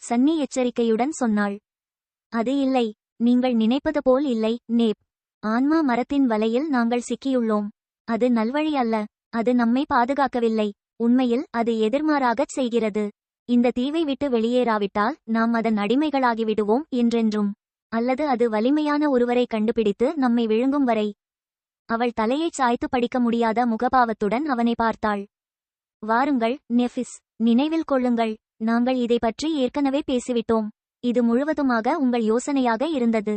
சன்னி எச்சரிக்கையுடன் சொன்னாள். அது இல்லை. நீங்கள் நினைப்பது போல் இல்லை, நேப். ஆன்மா மரத்தின் வலையில் நாங்கள் சிக்கியுள்ளோம். அது நல்வழி அல்ல. அது நம்மை பாதுகாக்கவில்லை. உண்மையில் அது எதிர்மாறாகச் செய்கிறது. இந்த தீவை விட்டு வெளியேறாவிட்டால் நாம் அதன் அடிமைகளாகிவிடுவோம் என்றென்றும். அல்லது அது வலிமையான ஒருவரை கண்டுபிடித்து நம்மை விழுங்கும் வரை. அவள் தலையைச் சாய்த்து படிக்க முடியாத முகபாவத்துடன் அவனை பார்த்தாள். வாருங்கள், நெஃபிஸ். நினைவில் கொள்ளுங்கள், நாங்கள் இதை பற்றி ஏற்கனவே பேசிவிட்டோம். இது முழுவதுமாக உங்கள் யோசனையாக இருந்தது.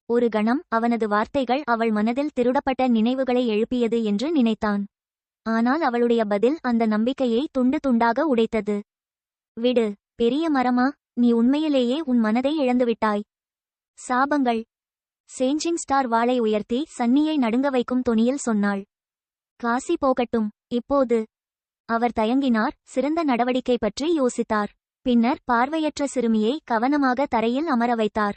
ஒரு கணம் அவனது வார்த்தைகள் அவள் மனதில் திருடப்பட்ட நினைவுகளை எழுப்பியது என்று நினைத்தான். ஆனால் அவளுடைய பதில் அந்த நம்பிக்கையை துண்டு துண்டாக உடைத்தது. விடு, பெரிய மரமா, நீ உண்மையிலேயே உன் மனதை இழந்துவிட்டாய். சாபங்கள். சேஞ்சிங் ஸ்டார் வாளை உயர்த்தி சன்னியை நடுங்க வைக்கும் தொனியில் சொன்னாள். காசி போகட்டும். இப்போது அவர் தயங்கினார், சிறந்த நடவடிக்கை பற்றி யோசித்தார். பின்னர் பார்வையற்ற சிறுமியை கவனமாக தரையில் அமர வைத்தார்.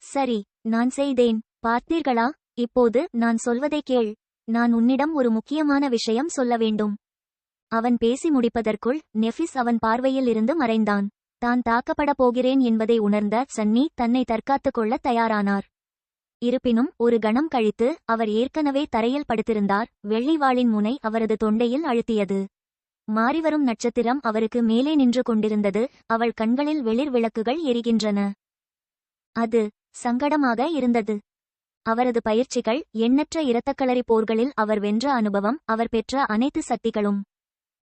சரி, நான் செய்தேன். பார்த்தீர்களா? இப்போது நான் சொல்வதை கேள். நான் உன்னிடம் ஒரு முக்கியமான விஷயம் சொல்ல வேண்டும். அவன் பேசி முடிப்பதற்குள் நெஃபிஸ் அவன் பார்வையில் இருந்து மறைந்தான். தான் தாக்கப்பட போகிறேன் என்பதை உணர்ந்த சன்னி தன்னை தற்காத்துக் கொள்ள தயாரானார். இருப்பினும் ஒரு கணம் கழித்து அவர் ஏற்கனவே தரையில் படுத்திருந்தார். வெள்ளிவாளின் முனை அவரது தொண்டையில் அழுத்தியது. மாறிவரும் நட்சத்திரம் அவருக்கு மேலே நின்று கொண்டிருந்தது. அவள் கண்களில் வெளிர் விளக்குகள் எரிகின்றன. அது சங்கடமாக இருந்தது. அவரது பயிற்சிகள், எண்ணற்ற இரத்தக்களரி போர்களில் அவர் வென்ற அனுபவம், அவர் பெற்ற அனைத்து சக்திகளும்.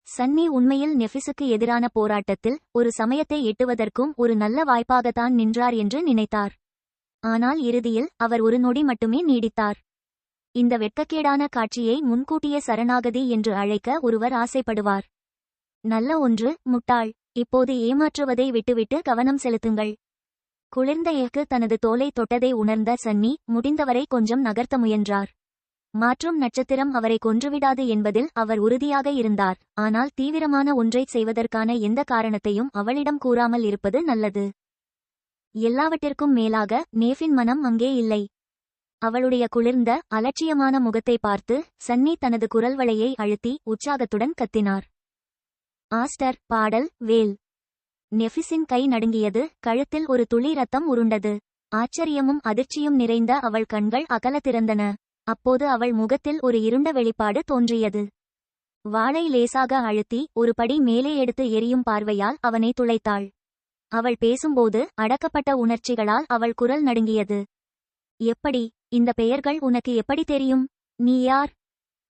சன்னி உண்மையில் நெஃபிஸுக்கு எதிரான போராட்டத்தில் ஒரு சமயத்தை எட்டுவதற்கும் ஒரு நல்ல வாய்ப்பாகத்தான் நின்றார் என்று நினைத்தார். ஆனால் இறுதியில் அவர் ஒரு நொடி மட்டுமே நீடித்தார். இந்த வெட்கக்கேடான காட்சியை முன்கூட்டிய சரணாகதி என்று அழைக்க ஒருவர் ஆசைப்படுவார். நல்ல ஒன்று, முட்டாள். இப்போது ஏமாற்றுவதை விட்டுவிட்டு கவனம் செலுத்துங்கள். குளிர்ந்த எஃகு தனது தோலை தொட்டதை உணர்ந்த சன்னி முடிந்தவரை கொஞ்சம் நகர்த்த முயன்றார். மாற்றும் நட்சத்திரம் அவரை கொன்றுவிடாது என்பதில் அவர் உறுதியாக இருந்தார். ஆனால் தீவிரமான ஒன்றைச் செய்வதற்கான எந்த காரணத்தையும் அவளிடம் கூறாமல் இருப்பது நல்லது. எல்லாவற்றிற்கும் மேலாக நேஃபின் மனம் அங்கே இல்லை. அவளுடைய குளிர்ந்த அலட்சியமான முகத்தை பார்த்து சன்னி தனது குரல்வளையை அழுத்தி உற்சாகத்துடன் கத்தினார். ஆஸ்டர், பாடல், வேல். நெஃபிஸின் கை நடுங்கியது. கழுத்தில் ஒரு துளி ரத்தம் உருண்டது. ஆச்சரியமும் அதிர்ச்சியும் நிறைந்த அவள் கண்கள் அகல திறந்தன. அப்போது அவள் முகத்தில் ஒரு இருண்ட வெளிப்பாடு தோன்றியது. வாளை லேசாக அழுத்தி ஒரு படி மேலே எடுத்து எரியும் பார்வையால் அவனை துளைத்தாள். அவள் பேசும்போது அடக்கப்பட்ட உணர்ச்சிகளால் அவள் குரல் நடுங்கியது. எப்படி? இந்த பெயர்கள் உனக்கு எப்படி தெரியும்? நீ யார்?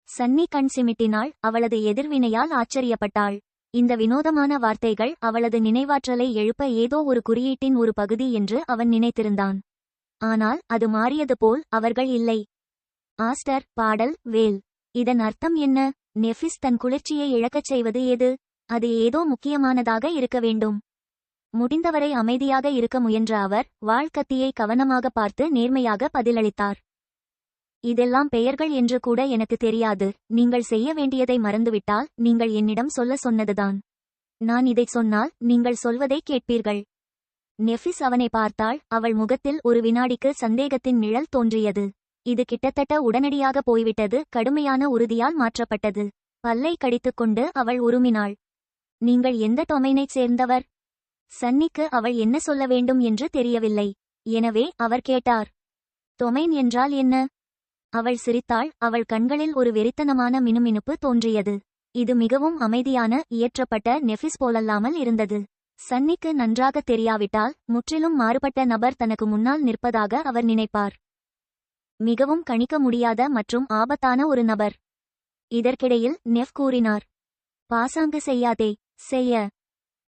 சன்னி கண் சிமிட்டினாள். அவளது எதிர்வினையால் ஆச்சரியப்பட்டாள். இந்த வினோதமான வார்த்தைகள் அவளது நினைவாற்றலை எழுப்ப ஏதோ ஒரு குறியீட்டின் ஒரு பகுதி என்று அவன் நினைத்திருந்தான். ஆனால் அது மாறியது போல். அவர்கள் இல்லை. ஆஸ்டர், பாடல், வேல். இதன் அர்த்தம் என்ன? நெஃபிஸ் தன் குளிர்ச்சியை இழக்கச் செய்வது எது? அது ஏதோ முக்கியமானதாக இருக்க வேண்டும். முடிந்தவரை அமைதியாக இருக்க முயன்ற அவர் வாழ்கத்தியை கவனமாக பார்த்து நேர்மையாக பதிலளித்தார். இதெல்லாம் பெயர்கள் என்று கூட எனக்கு தெரியாது. நீங்கள் செய்ய வேண்டியதை மறந்துவிட்டால் நீங்கள் என்னிடம் சொல்ல சொன்னதுதான். நான் இதைச் சொன்னால் நீங்கள் சொல்வதை கேட்பீர்கள். நெஃபிஸ் அவனை பார்த்தாள். அவள் முகத்தில் ஒரு வினாடிக்கு சந்தேகத்தின் நிழல் தோன்றியது. இது கிட்டத்தட்ட உடனடியாக போய்விட்டது. கடுமையான உறுதியால் மாற்றப்பட்டது. பல்லை கடித்துக்கொண்டு அவள் உருமினாள். நீங்கள் எந்த டொமைனைச் சேர்ந்தவர்? சன்னிக்கு அவள் என்ன சொல்ல வேண்டும் என்று தெரியவில்லை. எனவே அவர் கேட்டார். டொமைன் என்றால் என்ன? அவள் சிரித்தாள். அவள் கண்களில் ஒரு வெறித்தனமான மினுமினுப்பு தோன்றியது. இது மிகவும் அமைதியான, இயற்றப்பட்ட நெஃபிஸ் போலல்லாமல் இருந்தது. சன்னிக்கு நன்றாக தெரியாவிட்டால் முற்றிலும் மாறுபட்ட நபர் தனக்கு முன்னால் நிற்பதாக அவர் நினைப்பார். மிகவும் கணிக்க முடியாத மற்றும் ஆபத்தான ஒரு நபர். இதற்கிடையில் நெஃப் கூறினார். பாசாங்கு செய்யாதே. செய்ய.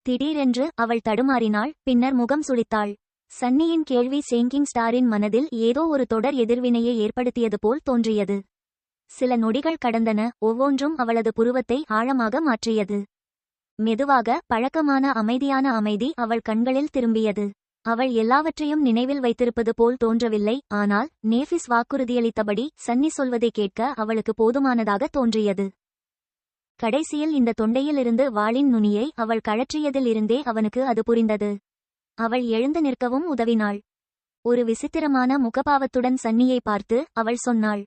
திடீரென்று அவள் தடுமாறினாள். பின்னர் முகம் சுளித்தாள். சன்னியின் கேள்வி சேங்கிங் ஸ்டாரின் மனதில் ஏதோ ஒரு தொடர் எதிர்வினையை ஏற்படுத்தியது போல் தோன்றியது. சில நொடிகள் கடந்தன. ஒவ்வொன்றும் அவளது புருவத்தை ஆழமாக மாற்றியது. மெதுவாக பழக்கமான அமைதியான அமைதி அவள் கண்களில் திரும்பியது. அவள் எல்லாவற்றையும் நினைவில் வைத்திருப்பது போல் தோன்றவில்லை. ஆனால் நேஃபிஸ் வாக்குறுதியளித்தபடி சன்னி சொல்வதை கேட்க அவளுக்கு போதுமானதாக தோன்றியது. கடைசியில் இந்த தொண்டையிலிருந்து வாளின் நுனியை அவள் கழற்றியதில் இருந்தே அவனுக்கு அது புரிந்தது. அவள் எழுந்து நிற்கவும் உதவினாள். ஒரு விசித்திரமான முகபாவத்துடன் சன்னியை பார்த்து அவள் சொன்னாள்.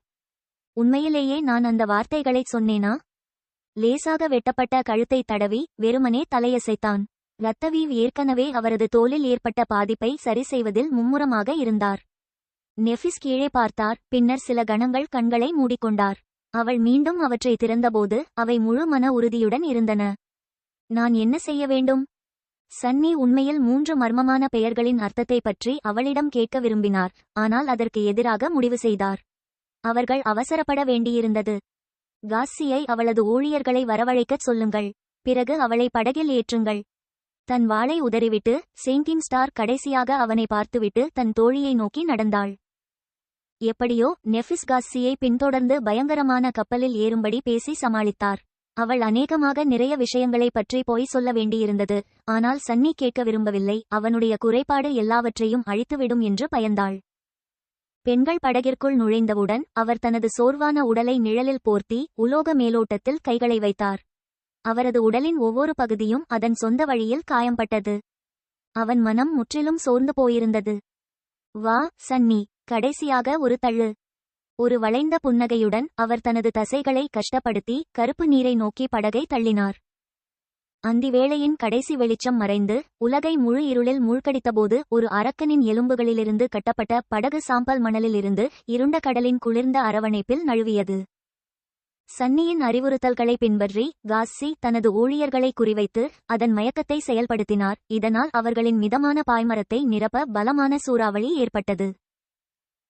உண்மையிலேயே நான் அந்த வார்த்தைகளைச் சொன்னேனா? லேசாக வெட்டப்பட்ட கழுத்தை தடவி வெறுமனே தலையசைத்தான். இரத்தவீவ் ஏற்கனவே அவரது தோலில் ஏற்பட்ட பாதிப்பை சரி செய்வதில் மும்முரமாக இருந்தார். நெஃபிஸ் கீழே பார்த்தார், பின்னர் சில கணங்கள் கண்களை மூடிக்கொண்டார். அவள் மீண்டும் அவற்றை திறந்தபோது அவை முழு மன உறுதியுடன் இருந்தன. நான் என்ன செய்ய வேண்டும்? சன்னி உண்மையில் 3 மர்மமான பெயர்களின் அர்த்தத்தை பற்றி அவளிடம் கேட்க விரும்பினார், ஆனால் அதற்கு எதிராக முடிவு செய்தார். அவர்கள் அவசரப்பட வேண்டியிருந்தது. காஸ்ஸியை அவளது ஊழியர்களை வரவழைக்கச் சொல்லுங்கள். பிறகு அவளை படகில் ஏற்றுங்கள். தன் வாளை உதறிவிட்டு சேங்கிங் ஸ்டார் கடைசியாக அவனை பார்த்துவிட்டு தன் தோழியை நோக்கி நடந்தாள். எப்படியோ நெஃபிஸ் காஸ்ஸியை பின்தொடர்ந்து பயங்கரமான கப்பலில் ஏறும்படி பேசி சமாளித்தார். அவள் அநேகமாக நிறைய விஷயங்களை பற்றி பொய் சொல்ல வேண்டியிருந்தது, ஆனால் சன்னி கேட்க விரும்பவில்லை. அவனுடைய குறைபாடு எல்லாவற்றையும் அழித்துவிடும் என்று பயந்தாள். பெண்கள் படகிற்குள் நுழைந்தவுடன் அவர் தனது சோர்வான உடலை நிழலில் போர்த்தி உலோக மேலோட்டத்தில் கைகளை வைத்தார். அவரது உடலின் ஒவ்வொரு பகுதியும் அதன் சொந்த வழியில் காயம்பட்டது. அவன் மனம் முற்றிலும் சோர்ந்து போயிருந்தது. வா சன்னி, கடைசியாக ஒரு தள்ளு. ஒரு வளைந்த புன்னகையுடன் அவர் தனது தசைகளை கஷ்டப்படுத்தி கருப்பு நீரை நோக்கி படகை தள்ளினார். அந்திவேளையின் கடைசி வெளிச்சம் மறைந்து உலகை முழு இருளில் மூழ்கடித்தபோது ஒரு அரக்கனின் எலும்புகளிலிருந்து கட்டப்பட்ட படகு சாம்பல் மணலிலிருந்து இருண்ட கடலின் குளிர்ந்த அரவணைப்பில் நழுவியது. சன்னியின் அறிவுறுத்தல்களை பின்பற்றி காஸ்ஸி தனது ஊழியர்களை குறிவைத்து அதன் மயக்கத்தை செயல்படுத்தினார். இதனால் அவர்களின் மிதமான பாய்மரத்தை நிரப்ப பலமான சூறாவளி ஏற்பட்டது.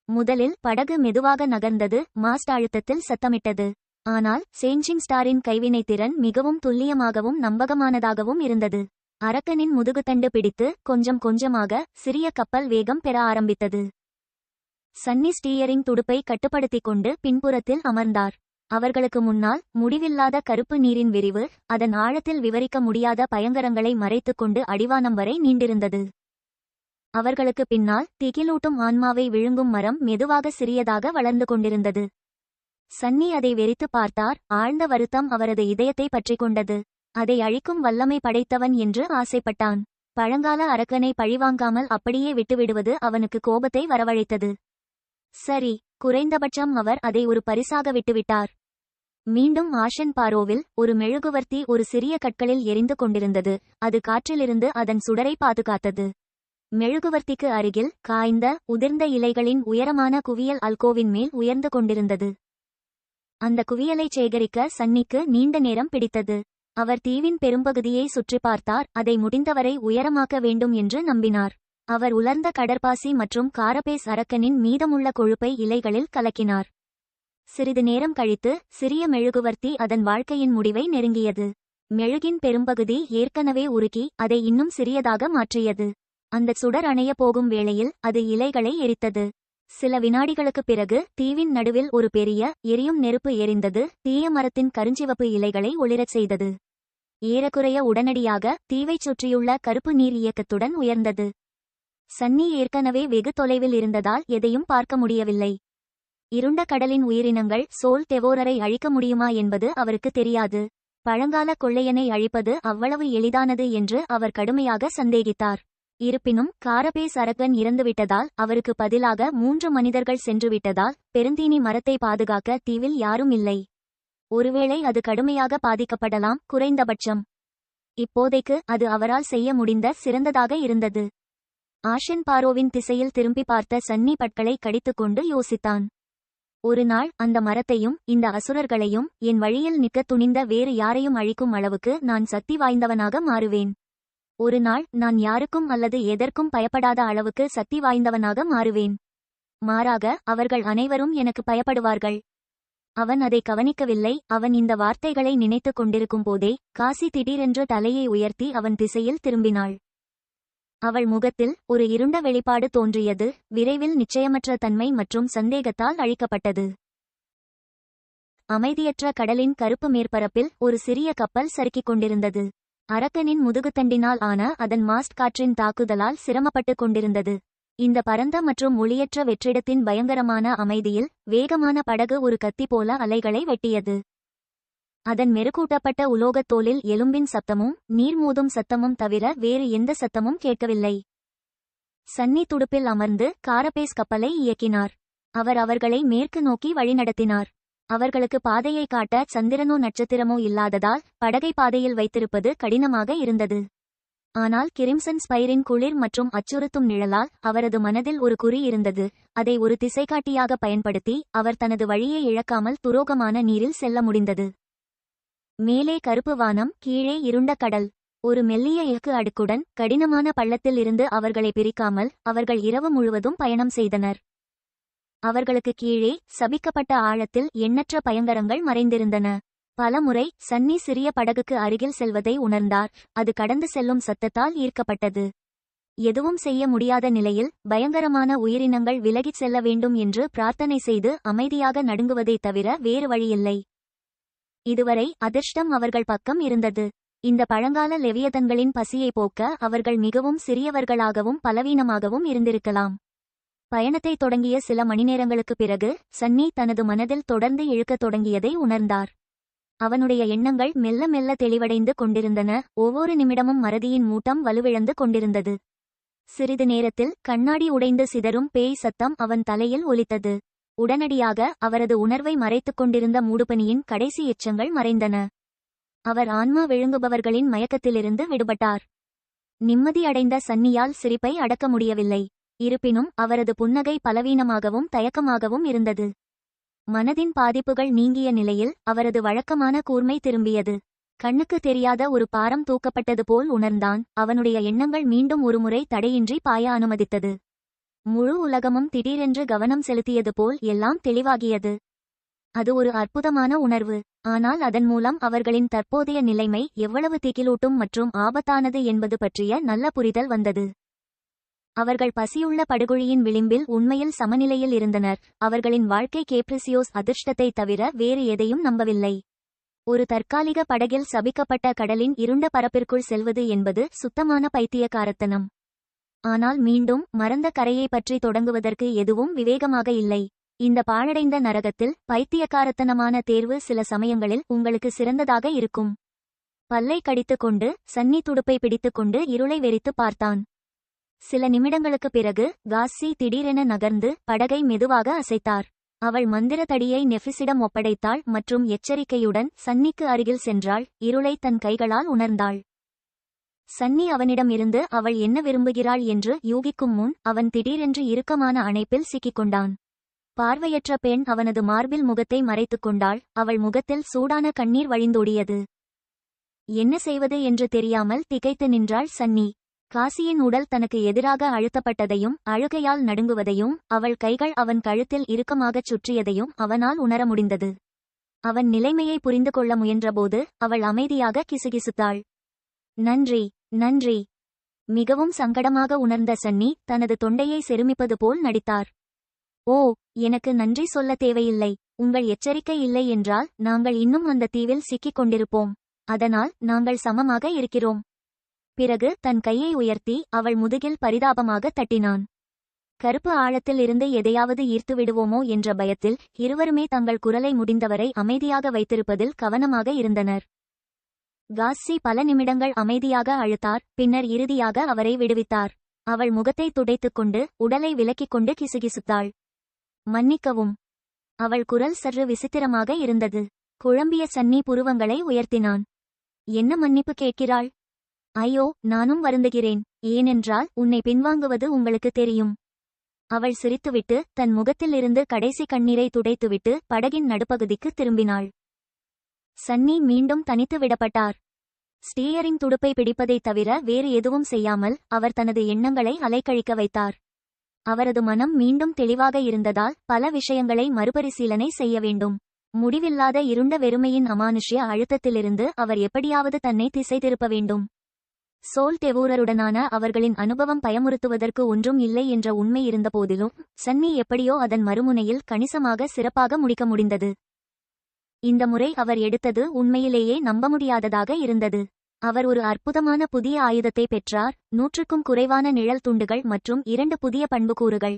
முதலில் படகு மெதுவாக நகர்ந்தது, மாஸ்ட் அழுத்தத்தில் சத்தமிட்டது. ஆனால் சேஞ்சிங் ஸ்டாரின் கைவினை திறன் மிகவும் துல்லியமாகவும் நம்பகமானதாகவும் இருந்தது. அரக்கனின் முதுகுத்தண்டு பிடித்து கொஞ்சம் கொஞ்சமாக சிறிய கப்பல் வேகம் பெற ஆரம்பித்தது. சன்னி ஸ்டீயரிங் துடுப்பை கட்டுப்படுத்திக் கொண்டு பின்புறத்தில் அமர்ந்தார். அவர்களுக்கு முன்னால் முடிவில்லாத கருப்பு நீரின் விரிவு அதன் ஆழத்தில் விவரிக்க முடியாத பயங்கரங்களை மறைத்துக்கொண்டு அடிவானம் வரை நீண்டிருந்தது. அவர்களுக்கு பின்னால் திகிலூட்டும் ஆன்மாவை விழுங்கும் மரம் மெதுவாக சிறியதாக வளர்ந்து கொண்டிருந்தது. சன்னி அதை வெறித்து பார்த்தார். ஆழ்ந்த வருத்தம் அவரது இதயத்தை பற்றிக் கொண்டது. அதை அழிக்கும் வல்லமை படைத்தவன் என்று ஆசைப்பட்டான். பழங்கால அரக்கனை பழிவாங்காமல் அப்படியே விட்டுவிடுவது அவனுக்கு கோபத்தை வரவழைத்தது. சரி, குறைந்தபட்சம் அவர் அதை ஒரு பரிசாக விட்டுவிட்டார். மீண்டும் ஆஷன் பாரோவில் ஒரு மெழுகுவர்த்தி ஒரு சிறிய கற்களில் எரிந்து கொண்டிருந்தது. அது காற்றிலிருந்து அதன் சுடரை பாதுகாத்தது. மெழுகுவர்த்திக்கு அருகில் காய்ந்த உதிர்ந்த இலைகளின் உயரமான குவியல் அல்கோவின் மேல் உயர்ந்து கொண்டிருந்தது. அந்த குவியலை சேகரிக்க சன்னிக்கு நீண்ட நேரம் பிடித்தது. அவர் தீவின் பெரும்பகுதியை சுற்றி பார்த்தார். அதை முடிந்தவரை உயரமாக்க வேண்டும் என்று நம்பினார். அவர் உலர்ந்த கடற்பாசி மற்றும் காரபேஸ் அரக்கனின் மீதமுள்ள கொழுப்பை இலைகளில் கலக்கினார். சிறிது நேரம் கழித்து சிறிய மெழுகுவர்த்தி அதன் வாழ்க்கையின் முடிவை நெருங்கியது. மெழுகின் பெரும்பகுதி ஏற்கனவே உருகி அதை இன்னும் சிறியதாக மாற்றியது. அந்த சுடர் அணைய போகும் வேளையில் அது இலைகளை எரித்தது. சில வினாடிகளுக்குப் பிறகு தீவின் நடுவில் ஒரு பெரிய எரியும் நெருப்பு எரிந்தது. தீய மரத்தின் கருஞ்சிவப்பு இலைகளை ஒளிரச் செய்தது. ஏறக்குறைய உடனடியாக தீவைச் சுற்றியுள்ள கருப்பு நீர் இயக்கத்துடன் உயர்ந்தது. சன்னி ஏற்கனவே வெகு தொலைவில் இருந்ததால் எதையும் பார்க்க முடியவில்லை. இருண்ட கடலின் உயிரினங்கள் சோல் தெவோரரை அழிக்க முடியுமா என்பது அவருக்கு தெரியாது. பழங்கால கொள்ளையனை அழிப்பது அவ்வளவு எளிதானது என்று அவர் கடுமையாக சந்தேகித்தார். இருப்பினும் காரபேஸ் அரக்கன் இறந்துவிட்டதால் அவருக்கு பதிலாக 3 மனிதர்கள் சென்றுவிட்டதால் பெருந்தீனி மரத்தை பாதுகாக்க தீவில் யாரும் இல்லை. ஒருவேளை அது கடுமையாக பாதிக்கப்படலாம், குறைந்தபட்சம். இப்போதைக்கு அது அவரால் செய்ய முடிந்த சிறந்ததாக இருந்தது. ஆஷன் பாரோவின் திசையில் திரும்பி பார்த்த சன்னி பற்களை கடித்துக்கொண்டு யோசித்தான். ஒரு நாள் அந்த மரத்தையும் இந்த அசுரர்களையும் என் வழியில் நிற்க துணிந்த வேறு யாரையும் அழிக்கும் அளவுக்கு நான் சக்தி வாய்ந்தவனாக மாறுவேன். ஒரு நாள் நான் யாருக்கும் அல்லது எதற்கும் பயப்படாத அளவுக்கு சக்தி வாய்ந்தவனாக மாறுவேன். மாறாக அவர்கள் அனைவரும் எனக்கு பயப்படுவார்கள். அவன் அதை கவனிக்கவில்லை. அவன் இந்த வார்த்தைகளை நினைத்துக் கொண்டிருக்கும் போதே காசி திடீரென்று தலையை உயர்த்தி அவன் திசையில் திரும்பினாள். அவள் முகத்தில் ஒரு இருண்ட வெளிப்பாடு தோன்றியது. விரைவில் நிச்சயமற்ற தன்மை மற்றும் சந்தேகத்தால் அழிக்கப்பட்டது. அமைதியற்ற கடலின் கருப்பு மேற்பரப்பில் ஒரு சிறிய கப்பல் சறுக்கிக் கொண்டிருந்தது. அரக்கனின் முதுகுத்தண்டினால் ஆன அதன் மாஸ்ட் காற்றின் தாக்குதலால் சிரமப்பட்டுக் கொண்டிருந்தது. இந்த பரந்த மற்றும் ஒளியற்ற வெற்றிடத்தின் பயங்கரமான அமைதியில் வேகமான படகு ஒரு கத்தி போல அலைகளை வெட்டியது. அதன் மெருகூட்டப்பட்ட உலோகத் தோலில் எலும்பின் சத்தமும் நீர் மோதும் சத்தமும் தவிர வேறு எந்த சத்தமும் கேட்கவில்லை. சன்னி துடுப்பில் அமர்ந்து காரபேஸ் கப்பலை இயக்கினார். அவர் அவர்களை மேற்கு நோக்கி வழிநடத்தினார். அவர்களுக்கு பாதையை காட்ட சந்திரனோ நட்சத்திரமோ இல்லாததால் படகை பாதையில் வைத்திருப்பது கடினமாக இருந்தது. ஆனால் கிரிம்சன் ஸ்பைரின் குளிர் மற்றும் அச்சுறுத்தும் நிழலால் அவரது மனதில் ஒரு குறி இருந்தது. அதை ஒரு திசைகாட்டியாக பயன்படுத்தி அவர் தனது வழியை இழக்காமல் துரோகமான நீரில் செல்ல முடிந்தது. மேலே கருப்பு வானம், கீழே இருண்ட கடல். ஒரு மெல்லிய இலக்கு அடுக்குடன் கடினமான பள்ளத்தில் இருந்து அவர்களை பிரிக்காமல் அவர்கள் இரவு முழுவதும் பயணம் செய்தனர். அவர்களுக்கு கீழே சபிக்கப்பட்ட ஆழத்தில் எண்ணற்ற பயங்கரங்கள் மறைந்திருந்தன. பலமுறை சன்னி சிறிய படகுக்கு அருகில் செல்வதை உணர்ந்தார். அது கடந்து செல்லும் சத்தத்தால் ஈர்க்கப்பட்டது. எதுவும் செய்ய முடியாத நிலையில் பயங்கரமான உயிரினங்கள் விலகிச் செல்ல வேண்டும் என்று பிரார்த்தனை செய்து அமைதியாக நடுங்குவதைத் தவிர வேறு வழியில்லை. இதுவரை அதிர்ஷ்டம் அவர்கள் பக்கம் இருந்தது. இந்த பழங்கால லெவியதன்களின் பசியை போக்க அவர்கள் மிகவும் சிறியவர்களாகவும் பலவீனமாகவும் இருந்திருக்கலாம். பயணத்தை தொடங்கிய சில மணிநேரங்களுக்குப் பிறகு சன்னி தனது மனதில் தொடர்ந்து இழுக்கத் தொடங்கியதை உணர்ந்தார். அவனுடைய எண்ணங்கள் மெல்ல மெல்ல தெளிவடைந்து கொண்டிருந்தன. ஒவ்வொரு நிமிடமும் மறதியின் மூட்டம் வலுவிழந்து கொண்டிருந்தது. சிறிது நேரத்தில் கண்ணாடி உடைந்து சிதறும் பேய் சத்தம் அவன் தலையில் ஒலித்தது. உடனடியாக அவரது உணர்வை மறைத்துக் கொண்டிருந்த மூடுபனியின் கடைசி எச்சங்கள் மறைந்தன. அவர் ஆன்மா விழுங்குபவர்களின் மயக்கத்திலிருந்து விடுபட்டார். நிம்மதியடைந்த சன்னியால் சிரிப்பை அடக்க முடியவில்லை. இருப்பினும் அவரது புன்னகை பலவீனமாகவும் தயக்கமாகவும் இருந்தது. மனதின் பாதிப்புகள் நீங்கிய நிலையில் அவரது வழக்கமான கூர்மை திரும்பியது. கண்ணுக்கு தெரியாத ஒரு பாரம் தூக்கப்பட்டது போல் உணர்ந்தான். அவனுடைய எண்ணங்கள் மீண்டும் ஒருமுறை தடையின்றி பாய அனுமதித்தது. முழு உலகமும் திடீரென்று கவனம் செலுத்தியது போல் எல்லாம் தெளிவாகியது. அது ஒரு அற்புதமான உணர்வு. ஆனால் அதன் மூலம் அவர்களின் தற்போதைய நிலைமை எவ்வளவு திகிலூட்டும் மற்றும் ஆபத்தானது என்பது பற்றிய நல்ல புரிதல் வந்தது. அவர்கள் பசியுள்ள படுகொழியின் விளிம்பில் உண்மையில் சமநிலையில் இருந்தனர். அவர்களின் வாழ்க்கை கேப்ரிசியோஸ் அதிர்ஷ்டத்தை தவிர வேறு எதையும் நம்பவில்லை. ஒரு தற்காலிக படகில் சபிக்கப்பட்ட கடலின் இருண்ட பரப்பிற்குள் செல்வது என்பது சுத்தமான பைத்தியக்காரத்தனம். ஆனால் மீண்டும் மறந்த கரையை பற்றி தொடங்குவதற்கு எதுவும் விவேகமாக இல்லை. இந்த பாழடைந்த நரகத்தில் பைத்தியக்காரத்தனமான தேர்வு சில சமயங்களில் உங்களுக்கு சிறந்ததாக இருக்கும். பல்லை கடித்துக்கொண்டு சன்னி துடுப்பை பிடித்துக்கொண்டு இருளை வெறித்து பார்த்தான். சில நிமிடங்களுக்குப் பிறகு காஸ்ஸி திடீரென நகர்ந்து படகை மெதுவாக அசைத்தார். அவள் மந்திர தடியை நெஃபிஸிடம் ஒப்படைத்தாள் மற்றும் எச்சரிக்கையுடன் சன்னிக்கு அருகில் சென்றாள். இருளை தன் கைகளால் உணர்ந்தாள். சன்னி அவனிடமிருந்து அவள் என்ன விரும்புகிறாள் என்று யூகிக்கும் முன் அவன் திடீரென்று இறுக்கமான அணைப்பில் சிக்கிக்கொண்டான். பார்வையற்ற பெண் அவனது மார்பில் முகத்தை மறைத்துக் கொண்டாள். அவள் முகத்தில் சூடான கண்ணீர் வழிந்தோடியது. என்ன செய்வது என்று தெரியாமல் திகைத்து நின்றாள் சன்னி. காசியின் உடல் தனக்கு எதிராக அழுத்தப்பட்டதையும் அழுகையால் நடுங்குவதையும் அவள் கைகள் அவன் கழுத்தில் இறுக்கமாகச் சுற்றியதையும் அவனால் உணர முடிந்தது. அவன் நிலைமையை புரிந்து கொள்ள முயன்றபோது அவள் அமைதியாக கிசுகிசுத்தாள். நன்றி, நன்றி. மிகவும் சங்கடமாக உணர்ந்த சன்னி தனது தொண்டையை செருமிப்பது போல் நடித்தார். ஓ, எனக்கு நன்றி சொல்ல தேவையில்லை. உங்கள் எச்சரிக்கை இல்லை என்றால் நாங்கள் இன்னும் அந்த தீவில் சிக்கிக் கொண்டிருப்போம். அதனால் நாங்கள் சமமாக இருக்கிறோம். பிறகு தன் கையை உயர்த்தி அவள் முதுகில் பரிதாபமாக தட்டினான். கருப்பு ஆழத்தில் இருந்து எதையாவது ஈர்த்து விடுவோமோ என்ற பயத்தில் இருவருமே தங்கள் குரலை முடிந்தவரை அமைதியாக வைத்திருப்பதில் கவனமாக இருந்தனர். காஸ்ஸி பல நிமிடங்கள் அமைதியாக அழுத்தார். பின்னர் இறுதியாக அவரை விடுவித்தார். அவள் முகத்தை துடைத்துக்கொண்டு உடலை விலக்கிக் கொண்டு கிசுகிசுத்தாள். மன்னிக்கவும். அவள் குரல் சற்று விசித்திரமாக இருந்தது. குழம்பிய சன்னி புருவங்களை உயர்த்தினான். என்ன மன்னிப்பு கேட்கிறாள்? ஐயோ, நானும் வருந்துகிறேன். ஏனென்றால் உன்னை பின்வாங்குவது உங்களுக்கு தெரியும். அவள் சிரித்துவிட்டு தன் முகத்தில் இருந்து கடைசி கண்ணீரை துடைத்துவிட்டு படகின் நடுப்பகுதிக்கு திரும்பினாள். சன்னி மீண்டும் தனித்து விடப்பட்டார். ஸ்டீயரிங் துடுப்பை பிடிப்பதைத் தவிர வேறு எதுவும் செய்யாமல் அவர் தனது எண்ணங்களை அலைக்கழிக்க வைத்தார். அவரது மனம் மீண்டும் தெளிவாக இருந்ததால் பல விஷயங்களை மறுபரிசீலனை செய்ய வேண்டும். முடிவில்லாத இருண்ட வெறுமையின் அமானுஷ்ய அழுத்தத்திலிருந்து அவர் எப்படியாவது தன்னை திசை திருப்ப வேண்டும். சோல் டெவூரருடனான அவர்களின் அனுபவம் பயமுறுத்துவதற்கு ஒன்றும் இல்லை என்ற உண்மை இருந்தபோதிலும் சன்னி எப்படியோ அதன் மறுமுனையில் கணிசமாக சிறப்பாக முடிக்க முடிந்தது. இந்த முறை அவர் எடுத்தது உண்மையிலேயே நம்ப முடியாததாக இருந்தது. அவர் ஒரு அற்புதமான புதிய ஆயுதத்தை பெற்றார். 100க்கும் குறைவான நிழல் துண்டுகள் மற்றும் 2 புதிய பண்புக்கூறுகள்.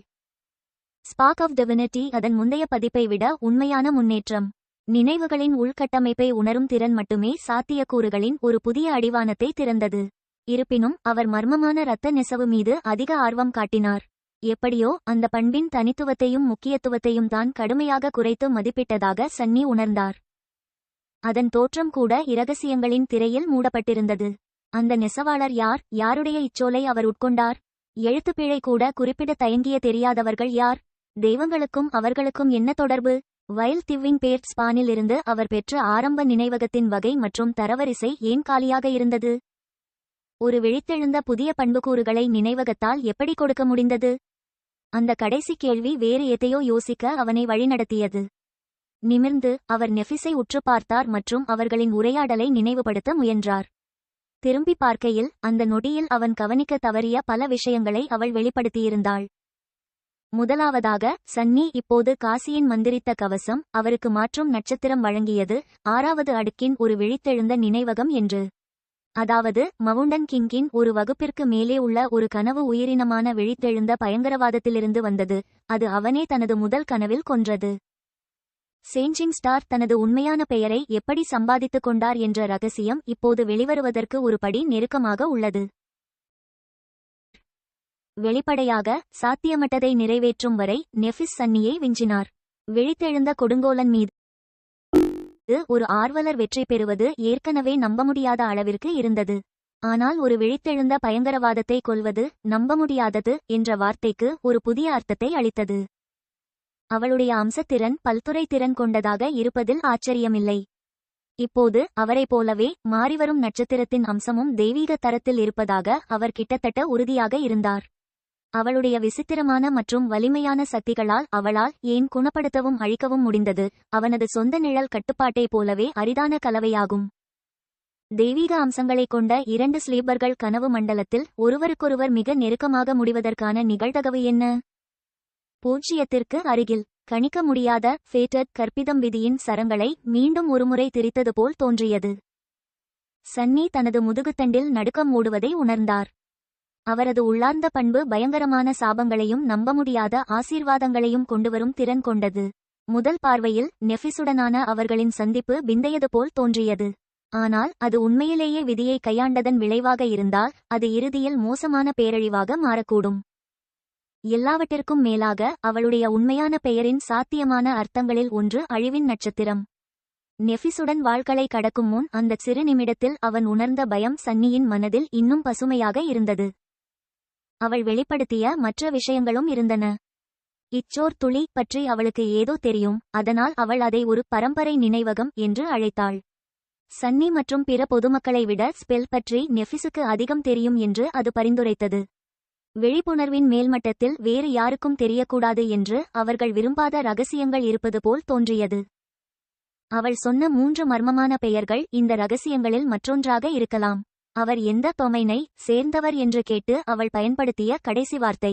ஸ்பார்க் ஆஃப் டிவினிட்டி அதன் முந்தைய பதிப்பை விட உண்மையான முன்னேற்றம். நினைவுகளின் உள்கட்டமைப்பை உணரும் திறன் மட்டுமே சாத்தியக்கூறுகளின் ஒரு புதிய அடிவானத்தை திறந்தது. இருப்பினும் அவர் மர்மமான இரத்த நெசவு மீது அதிக ஆர்வம் காட்டினார். எப்படியோ அந்த பண்பின் தனித்துவத்தையும் முக்கியத்துவத்தையும் தான் கடுமையாக குறைத்து மதிப்பிட்டதாக சன்னி உணர்ந்தார். அதன் தோற்றம் கூட இரகசியங்களின் திரையில் மூடப்பட்டிருந்தது. அந்த நெசவாளர் யார்? யாருடைய இச்சோலை அவர் உட்கொண்டார்? எழுத்துப்பிழை கூட குறிப்பிட தயங்கிய தெரியாதவர்கள் யார்? தெய்வங்களுக்கும் அவர்களுக்கும் என்ன தொடர்பு? வைல்ட் திவ்விங் பேர்ட் ஸ்பானில் இருந்து அவர் பெற்ற ஆரம்ப நினைவகத்தின் வகை மற்றும் தரவரிசை ஏன் காலியாக இருந்தது? ஒரு விழித்தெழுந்த புதிய பண்புக்கூறுகளை நினைவகத்தால் எப்படி கொடுக்க முடிந்தது? அந்த கடைசி கேள்வி வேறு எதையோ யோசிக்க அவனை வழிநடத்தியது. நிமிர்ந்து அவர் நெஃபிஸை உற்று பார்த்தார் மற்றும் அவர்களின் உரையாடலை நினைவுபடுத்த முயன்றார். திரும்பி பார்க்கையில் அந்த நொடியில் அவன் கவனிக்க தவறிய பல விஷயங்களை அவள் வெளிப்படுத்தியிருந்தாள். முதலாவதாக, சன்னி இப்போது காசியின் மந்திரித்த கவசம் அவருக்கு மாற்றும் நட்சத்திரம் வழங்கியது 6வது அடுக்கின் ஒரு விழித்தெழுந்த நினைவகம் என்று. அதாவது மவுண்டன் கிங்கின் ஒரு வகுப்பிற்கு மேலே உள்ள ஒரு கனவு உயிரினமான விழித்தெழுந்த பயங்கரவாதத்திலிருந்து வந்தது. அது அவனே தனது முதல் கனவில் கொன்றது. சேஞ்சிங் ஸ்டார் தனது உண்மையான பெயரை எப்படி சம்பாதித்துக் கொண்டார் என்ற ரகசியம் இப்போது வெளிவருவதற்கு ஒரு படி நெருக்கமாக உள்ளது. வெளிப்படையாக சாத்தியமற்றதை நிறைவேற்றும் வரை நெஃபிஸ் சன்னியை விஞ்சினார். விழித்தெழுந்த கொடுங்கோலன் மீது ஒரு ஆர்வலர் வெற்றி பெறுவது ஏற்கனவே நம்ப முடியாத அளவிற்கு இருந்தது. ஆனால் ஒரு விழித்தெழுந்த பயங்கரவாதத்தை கொல்வது நம்ப முடியாதது என்ற வார்த்தைக்கு ஒரு புதிய அர்த்தத்தை அளித்தது. அவளுடைய அம்சத்திறன் பல்துறை திறன் கொண்டதாக இருப்பதில் ஆச்சரியமில்லை. இப்போது அவரைப் போலவே மாறிவரும் நட்சத்திரத்தின் அம்சமும் தெய்வீக தரத்தில் இருப்பதாக அவர் கிட்டத்தட்ட உறுதியாக இருந்தார். அவளுடைய விசித்திரமான மற்றும் வலிமையான சக்திகளால் அவளால் ஏன் குணப்படுத்தவும் அழிக்கவும் முடிந்தது அவனது சொந்த நிழல் கட்டுப்பாட்டைப் போலவே அரிதான கலவையாகும். தெய்வீக அம்சங்களைக் கொண்ட 2 ஸ்லீப்பர்கள் கனவு மண்டலத்தில் ஒருவருக்கொருவர் மிக நெருக்கமாக முடிவதற்கான நிகழ்தகவு என்ன? 0த்திற்கு அருகில். கணிக்க முடியாத ஃபேட்டட் கற்பிதம் விதியின் சரங்களை மீண்டும் ஒருமுறை திரித்தது போல் தோன்றியது. சன்னி தனது முதுகுத்தண்டில் நடுக்கம் ஓடுவதை உணர்ந்தார். அவரது உள்ளார்ந்த பண்பு பயங்கரமான சாபங்களையும் நம்ப முடியாத ஆசீர்வாதங்களையும் கொண்டுவரும் திறன் கொண்டது. முதல் பார்வையில் நெஃபிஸுடனான அவர்களின் சந்திப்பு பிந்தையது போல் தோன்றியது. ஆனால் அது உண்மையிலேயே விதியை கையாண்டதன் விளைவாக இருந்தால் அது இறுதியில் மோசமான பேரழிவாக மாறக்கூடும். எல்லாவற்றிற்கும் மேலாக அவளுடைய உண்மையான பெயரின் சாத்தியமான அர்த்தங்களில் ஒன்று அழிவின் நட்சத்திரம். நெஃபிஸுடன் வாழ்களை கடக்கும் முன் அந்த சிறு நிமிடத்தில் அவன் உணர்ந்த பயம் சன்னியின் மனதில் இன்னும் பசுமையாக இருந்தது. அவள் வெளிப்படுத்திய மற்ற விஷயங்களும் இருந்தன. இச்சோர் துளி பற்றி அவளுக்கு ஏதோ தெரியும், அதனால் அவள் அதை ஒரு பரம்பரை நினைவகம் என்று அழைத்தாள். சன்னி மற்றும் பிற பொதுமக்களை விட ஸ்பெல் பற்றி நெஃபிஸுக்கு அதிகம் தெரியும் என்று அது பரிந்துரைத்தது. விழிப்புணர்வின் மேல்மட்டத்தில் வேறு யாருக்கும் தெரியக்கூடாது என்று அவர்கள் விரும்பாத ரகசியங்கள் இருப்பது போல் தோன்றியது. அவள் சொன்ன 3 மர்மமான பெயர்கள் இந்த ரகசியங்களில் மற்றொன்றாக இருக்கலாம். அவர் எந்த டொமைனை சேர்ந்தவர் என்று கேட்டு அவள் பயன்படுத்திய கடைசி வார்த்தை.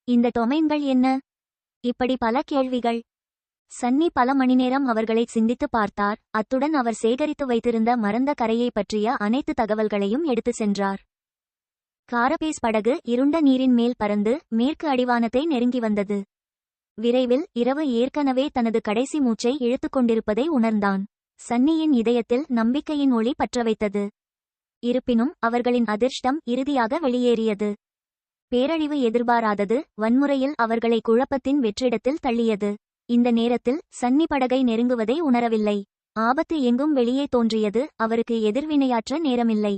இந்த டொமைன்கள் என்ன? இப்படி பல கேள்விகள். சன்னி பல மணிநேரம் அவர்களை சிந்தித்து பார்த்தார். அத்துடன் அவர் சேகரித்து வைத்திருந்த மறந்த கரையை பற்றிய அனைத்து தகவல்களையும் எடுத்து சென்றார். காரபேஸ் படகு இருண்ட நீரின் மேல் பறந்து மேற்கு அடிவானத்தை நெருங்கி வந்தது. விரைவில் இரவு ஏற்கனவே தனது கடைசி மூச்சை இழுத்துக் கொண்டிருப்பதை உணர்ந்தான். சன்னியின் இதயத்தில் நம்பிக்கையின் ஒளி பற்றவைத்தது. இருப்பினும் அவர்களின் அதிர்ஷ்டம் இறுதியாக வெளியேறியது. பேரழிவு எதிர்பாராதது வன்முறையில் அவர்களை குழப்பத்தின் வெற்றிடத்தில் தள்ளியது. இந்த நேரத்தில் சன்னி படகை நெருங்குவதை உணரவில்லை. ஆபத்து எங்கும் வெளியே தோன்றியது. அவருக்கு எதிர்வினையாற்ற நேரமில்லை.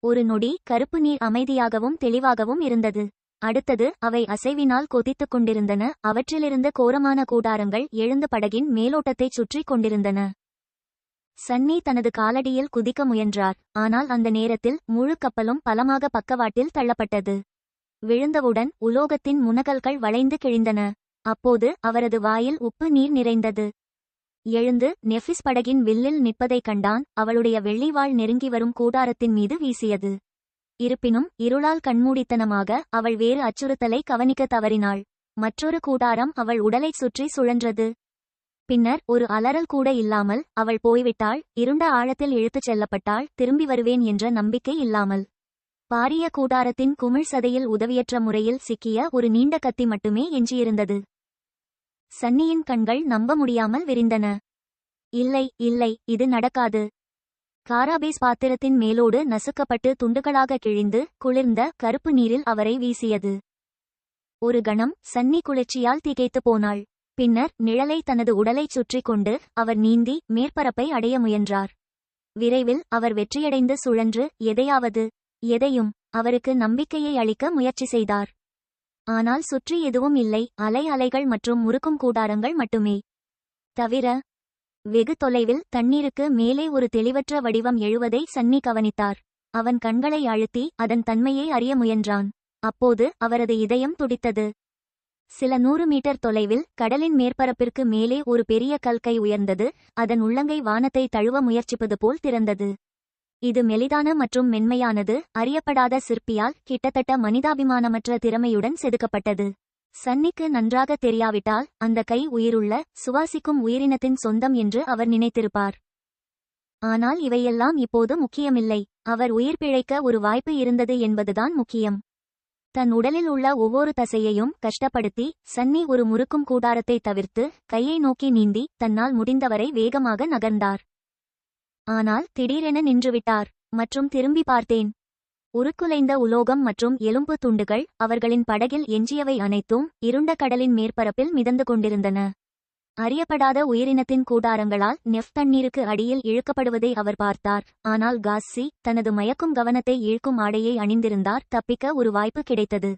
ஒரு நொடி கருப்பு நீர் அமைதியாகவும் தெளிவாகவும் இருந்தது. அடுத்தது அவை அசைவினால் கொதித்துக் கொண்டிருந்தன. அவற்றிலிருந்து கோரமான கூடாரங்கள் எழுந்து படகின் மேலோட்டத்தைச் சுற்றி கொண்டிருந்தன. சன்னி தனது காலடியில் குதிக்க முயன்றார். ஆனால் அந்த நேரத்தில் முழு கப்பலும் பலமாக பக்கவாட்டில் தள்ளப்பட்டது. விழுந்தவுடன் உலோகத்தின் முனகல்கள் வளைந்து கிழிந்தன. அப்போது அவரது வாயில் உப்பு நீர் நிறைந்தது. எழுந்து நெஃபிஸ் படகின் வில்லில் நிற்பதைக் கண்டான். அவளுடைய வெள்ளிவாள் நெருங்கி வரும் கூடாரத்தின் மீது வீசியது. இருப்பினும் இருளால் கண்மூடித்தனமாக அவள் வேறு அச்சுறுத்தலை கவனிக்க தவறினாள். மற்றொரு கூடாரம் அவள் உடலைச் சுற்றி சுழன்றது. பின்னர் ஒரு அலறல் கூட இல்லாமல் அவள் போய்விட்டாள். இருண்ட ஆழத்தில் இழுத்துச் செல்லப்பட்டாள். திரும்பி வருவேன் என்ற நம்பிக்கை இல்லாமல். பாரிய கூடாரத்தின் குமிழ் சதையில் உதவியற்ற முறையில் சிக்கிய ஒரு நீண்ட கத்தி மட்டுமே எஞ்சியிருந்தது. சன்னியின் கண்கள் நம்ப முடியாமல் விரிந்தன. இல்லை இல்லை, இது நடக்காது. காராபேஸ் பாத்திரத்தின் மேலோடு நசுக்கப்பட்டு துண்டுகளாக கிழிந்து குளிர்ந்த கருப்பு நீரில் அவரை வீசியது. ஒரு கணம் சன்னி குளிர்ச்சியால் திகைத்து போனாள். பின்னர் நிழலை தனது உடலைச் சுற்றி கொண்டு அவர் நீந்தி மேற்பரப்பை அடைய முயன்றார். விரைவில் அவர் வெற்றியடைந்து சுழன்று எதையும் அவருக்கு நம்பிக்கையை அளிக்க முயற்சி செய்தார். ஆனால் சுற்றி எதுவும் இல்லை, அலைகள் மற்றும் முறுக்கும் கூடாரங்கள் மட்டுமே. தவிர வெகு தொலைவில் தண்ணீருக்கு மேலே ஒரு தெளிவற்ற வடிவம் எழுவதை சன்னி கவனித்தார். அவன் கண்களை அழுத்தி அதன் தன்மையை அறிய முயன்றான். அப்போது அவரது இதயம் துடித்தது. சில 100 மீட்டர் தொலைவில் கடலின் மேற்பரப்பிற்கு மேலே ஒரு பெரிய கல்கை உயர்ந்தது. அதன் உள்ளங்கை வானத்தை தழுவ முயற்சிப்பது போல் திறந்தது. இது மெலிதான மற்றும் மென்மையானது, அறியப்படாத சிற்பியால் கிட்டத்தட்ட மனிதாபிமானமற்ற திறமையுடன் செதுக்கப்பட்டது. சன்னிக்கு நன்றாக தெரியாவிட்டால் அந்த கை உயிருள்ள, சுவாசிக்கும் உயிரினத்தின் சொந்தம் என்று அவர் நினைத்திருப்பார். ஆனால் இவையெல்லாம் இப்போது முக்கியமில்லை. அவர் உயிர் பிழைக்க ஒரு வாய்ப்பு இருந்தது என்பதுதான் முக்கியம். தன் உடலில் உள்ள ஒவ்வொரு தசையையும் கஷ்டப்படுத்தி சன்னி ஒரு முறுக்கும் கூடாரத்தை தவிர்த்து கையை நோக்கி நீந்தி தன்னால் முடிந்தவரை வேகமாக நகர்ந்தார். ஆனால் திடீரென நின்றுவிட்டார். மற்றும் திரும்பி பார்த்தேன். உருக்குலைந்த உலோகம் மற்றும் எலும்பு துண்டுகள், அவர்களின் படகில் எஞ்சியவை அனைத்தும் இருண்ட கடலின் மேற்பரப்பில் மிதந்து கொண்டிருந்தன. அறியப்படாத உயிரினத்தின் கூடாரங்களால் நெஃப் தண்ணீருக்கு அடியில் இழுக்கப்படுவதை அவர் பார்த்தார். ஆனால் காஸ்ஸி தனது மயக்கும் கவனத்தை இழுக்கும் ஆடையை அணிந்திருந்தார். தப்பிக்க ஒரு வாய்ப்பு கிடைத்தது.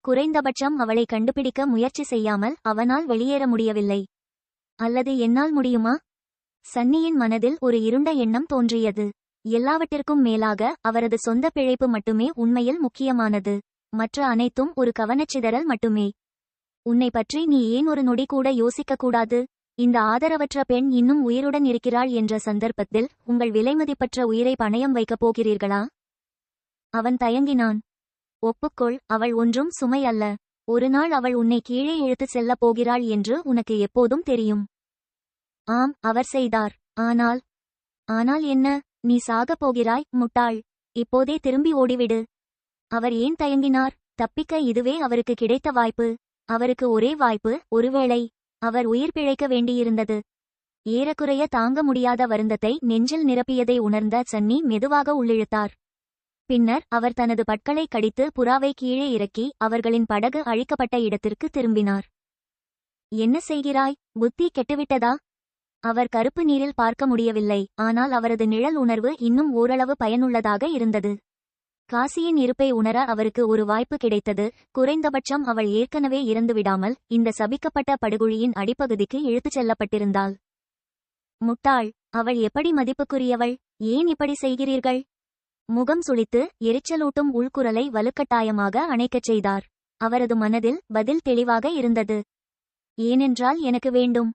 குறைந்தபட்சம் அவளை கண்டுபிடிக்க முயற்சி செய்யாமல் அவனால் வெளியேற முடியவில்லை. அல்லது என்னால் முடியுமா? சன்னியின் மனதில் ஒரு இருண்ட எண்ணம் தோன்றியது. எல்லாவற்றிற்கும் மேலாக அவரது சொந்த பிழைப்பு மட்டுமே உண்மையில் முக்கியமானது. மற்ற அனைத்தும் ஒரு கவனச்சிதறல் மட்டுமே. உன்னை பற்றி நீ ஏன் ஒரு நொடி கூட யோசிக்கக்கூடாது? இந்த ஆதரவற்ற பெண் இன்னும் உயிருடன் இருக்கிறாள் என்ற சந்தர்ப்பத்தில் உங்கள் விலைமதிப்பற்ற உயிரை பணயம் வைக்கப் போகிறீர்களா? அவன் தயங்கினான். ஒப்புக்கொள், அவள் ஒன்றும் சுமை அல்ல. ஒரு நாள் அவள் உன்னை கீழே இழுத்துச் செல்லப் போகிறாள் என்று உனக்கு எப்போதும் தெரியும். ஆம், அவர் செய்தார். ஆனால் என்ன? நீ சாகப் போகிறாய், முட்டாள். இப்போதே திரும்பி ஓடிவிடு. அவர் ஏன் தயங்கினார்? தப்பிக்க இதுவே அவருக்கு கிடைத்த வாய்ப்பு. அவருக்கு ஒரே வாய்ப்பு. ஒருவேளை அவர் உயிர் பிழைக்க வேண்டியிருந்தது. ஏறக்குறைய தாங்க முடியாத வருந்தத்தை நெஞ்சில் நிரப்பியதை உணர்ந்த சன்னி மெதுவாக உள்ளிழுத்தார். பின்னர் அவர் தனது பற்களை கடித்து புறாவை கீழே இறக்கி அவர்களின் படகு அழிக்கப்பட்ட இடத்திற்கு திரும்பினார். என்ன செய்கிறாய்? புத்தி கெட்டுவிட்டதா? அவர் கருப்பு நீரில் பார்க்க முடியவில்லை, ஆனால் அவரது நிழல் உணர்வு இன்னும் ஓரளவு பயனுள்ளதாக இருந்தது. காசியின் இருப்பை உணர அவருக்கு ஒரு வாய்ப்பு கிடைத்தது. குறைந்தபட்சம் அவள் ஏற்கனவே இறந்துவிடாமல் இந்த சபிக்கப்பட்ட படுகுழியின் அடிப்பகுதிக்கு இழுத்துச் செல்லப்பட்டிருந்தாள். முட்டாள், அவள் எப்படி மதிப்புக்குரியவள்? ஏன் இப்படி செய்கிறீர்கள்? முகம் சுளித்து எரிச்சலூட்டும் உள்குரலை வலுக்கட்டாயமாக அணைக்கச் செய்தார். அவரது மனதில் பதில் தெளிவாக இருந்தது. ஏனென்றால் எனக்கு வேண்டும்.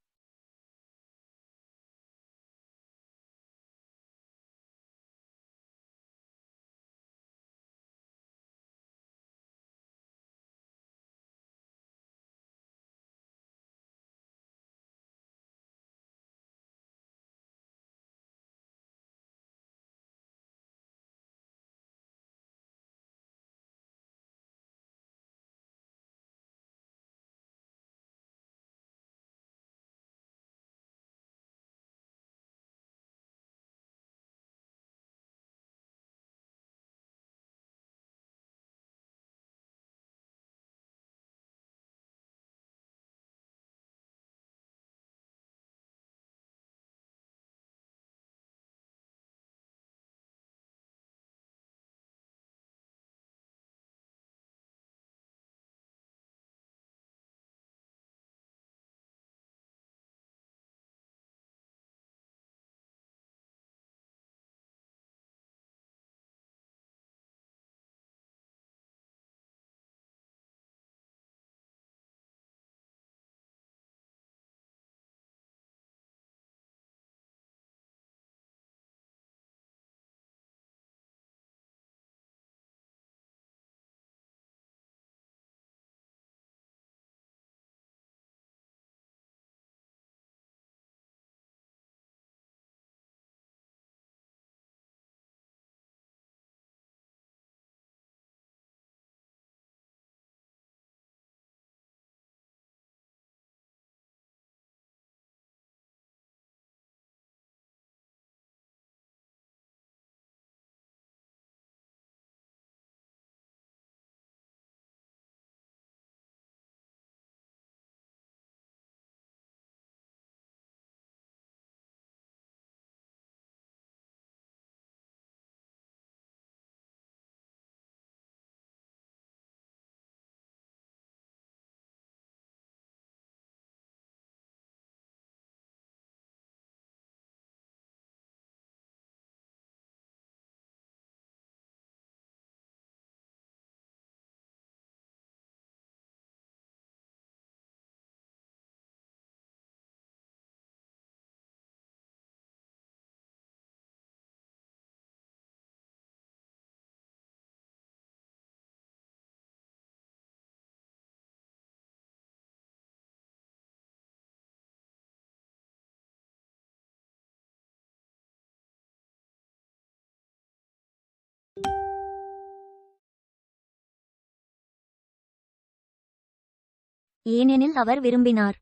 ஏனெனில் அவர் விரும்பினார்.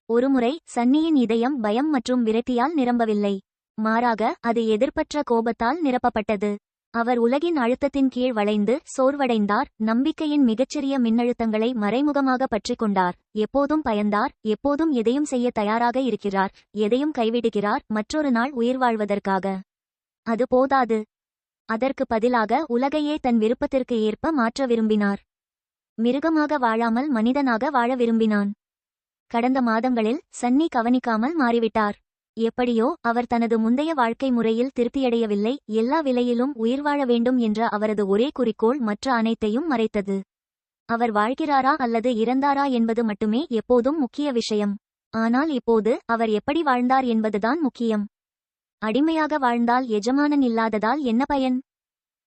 ஒருமுறை சன்னியின் இதயம் பயம் மற்றும் விரக்தியால் நிரம்பவில்லை. மாறாக அது எதிர்ப்பற்ற கோபத்தால் நிரப்பப்பட்டது. அவர் உலகின் அழுத்தத்தின் கீழ் வளைந்து சோர்வடைந்தார். நம்பிக்கையின் மிகச்சிறிய மின்னழுத்தங்களை மறைமுகமாக பற்றிக் கொண்டார். எப்போதும் பயந்தார். எப்போதும் எதையும் செய்ய தயாராக இருக்கிறார். எதையும் கைவிடுகிறார் மற்றொரு நாள் உயிர் வாழ்வதற்காக. அது போதாது. அதற்கு பதிலாக உலகையே தன் விருப்பத்திற்கு ஏற்ப மாற்ற விரும்பினார். மிருகமாக வாழாமல் மனிதனாக வாழ விரும்பினான். கடந்த மாதங்களில் சன்னி கவனிக்காமல் மாறிவிட்டார். எப்படியோ அவர் தனது முந்தைய வாழ்க்கை முறையில் திருப்தியடையவில்லை. எல்லா விலையிலும் உயிர் வாழ வேண்டும் என்ற அவரது ஒரே குறிக்கோள் மற்ற அனைத்தையும் மறைத்தது. அவர் வாழ்கிறாரா அல்லது இறந்தாரா என்பது மட்டுமே எப்போதும் முக்கிய விஷயம். ஆனால் இப்போது அவர் எப்படி வாழ்ந்தார் என்பதுதான் முக்கியம். அடிமையாக வாழ்ந்தால் எஜமானன் இல்லாததால் என்ன பயன்?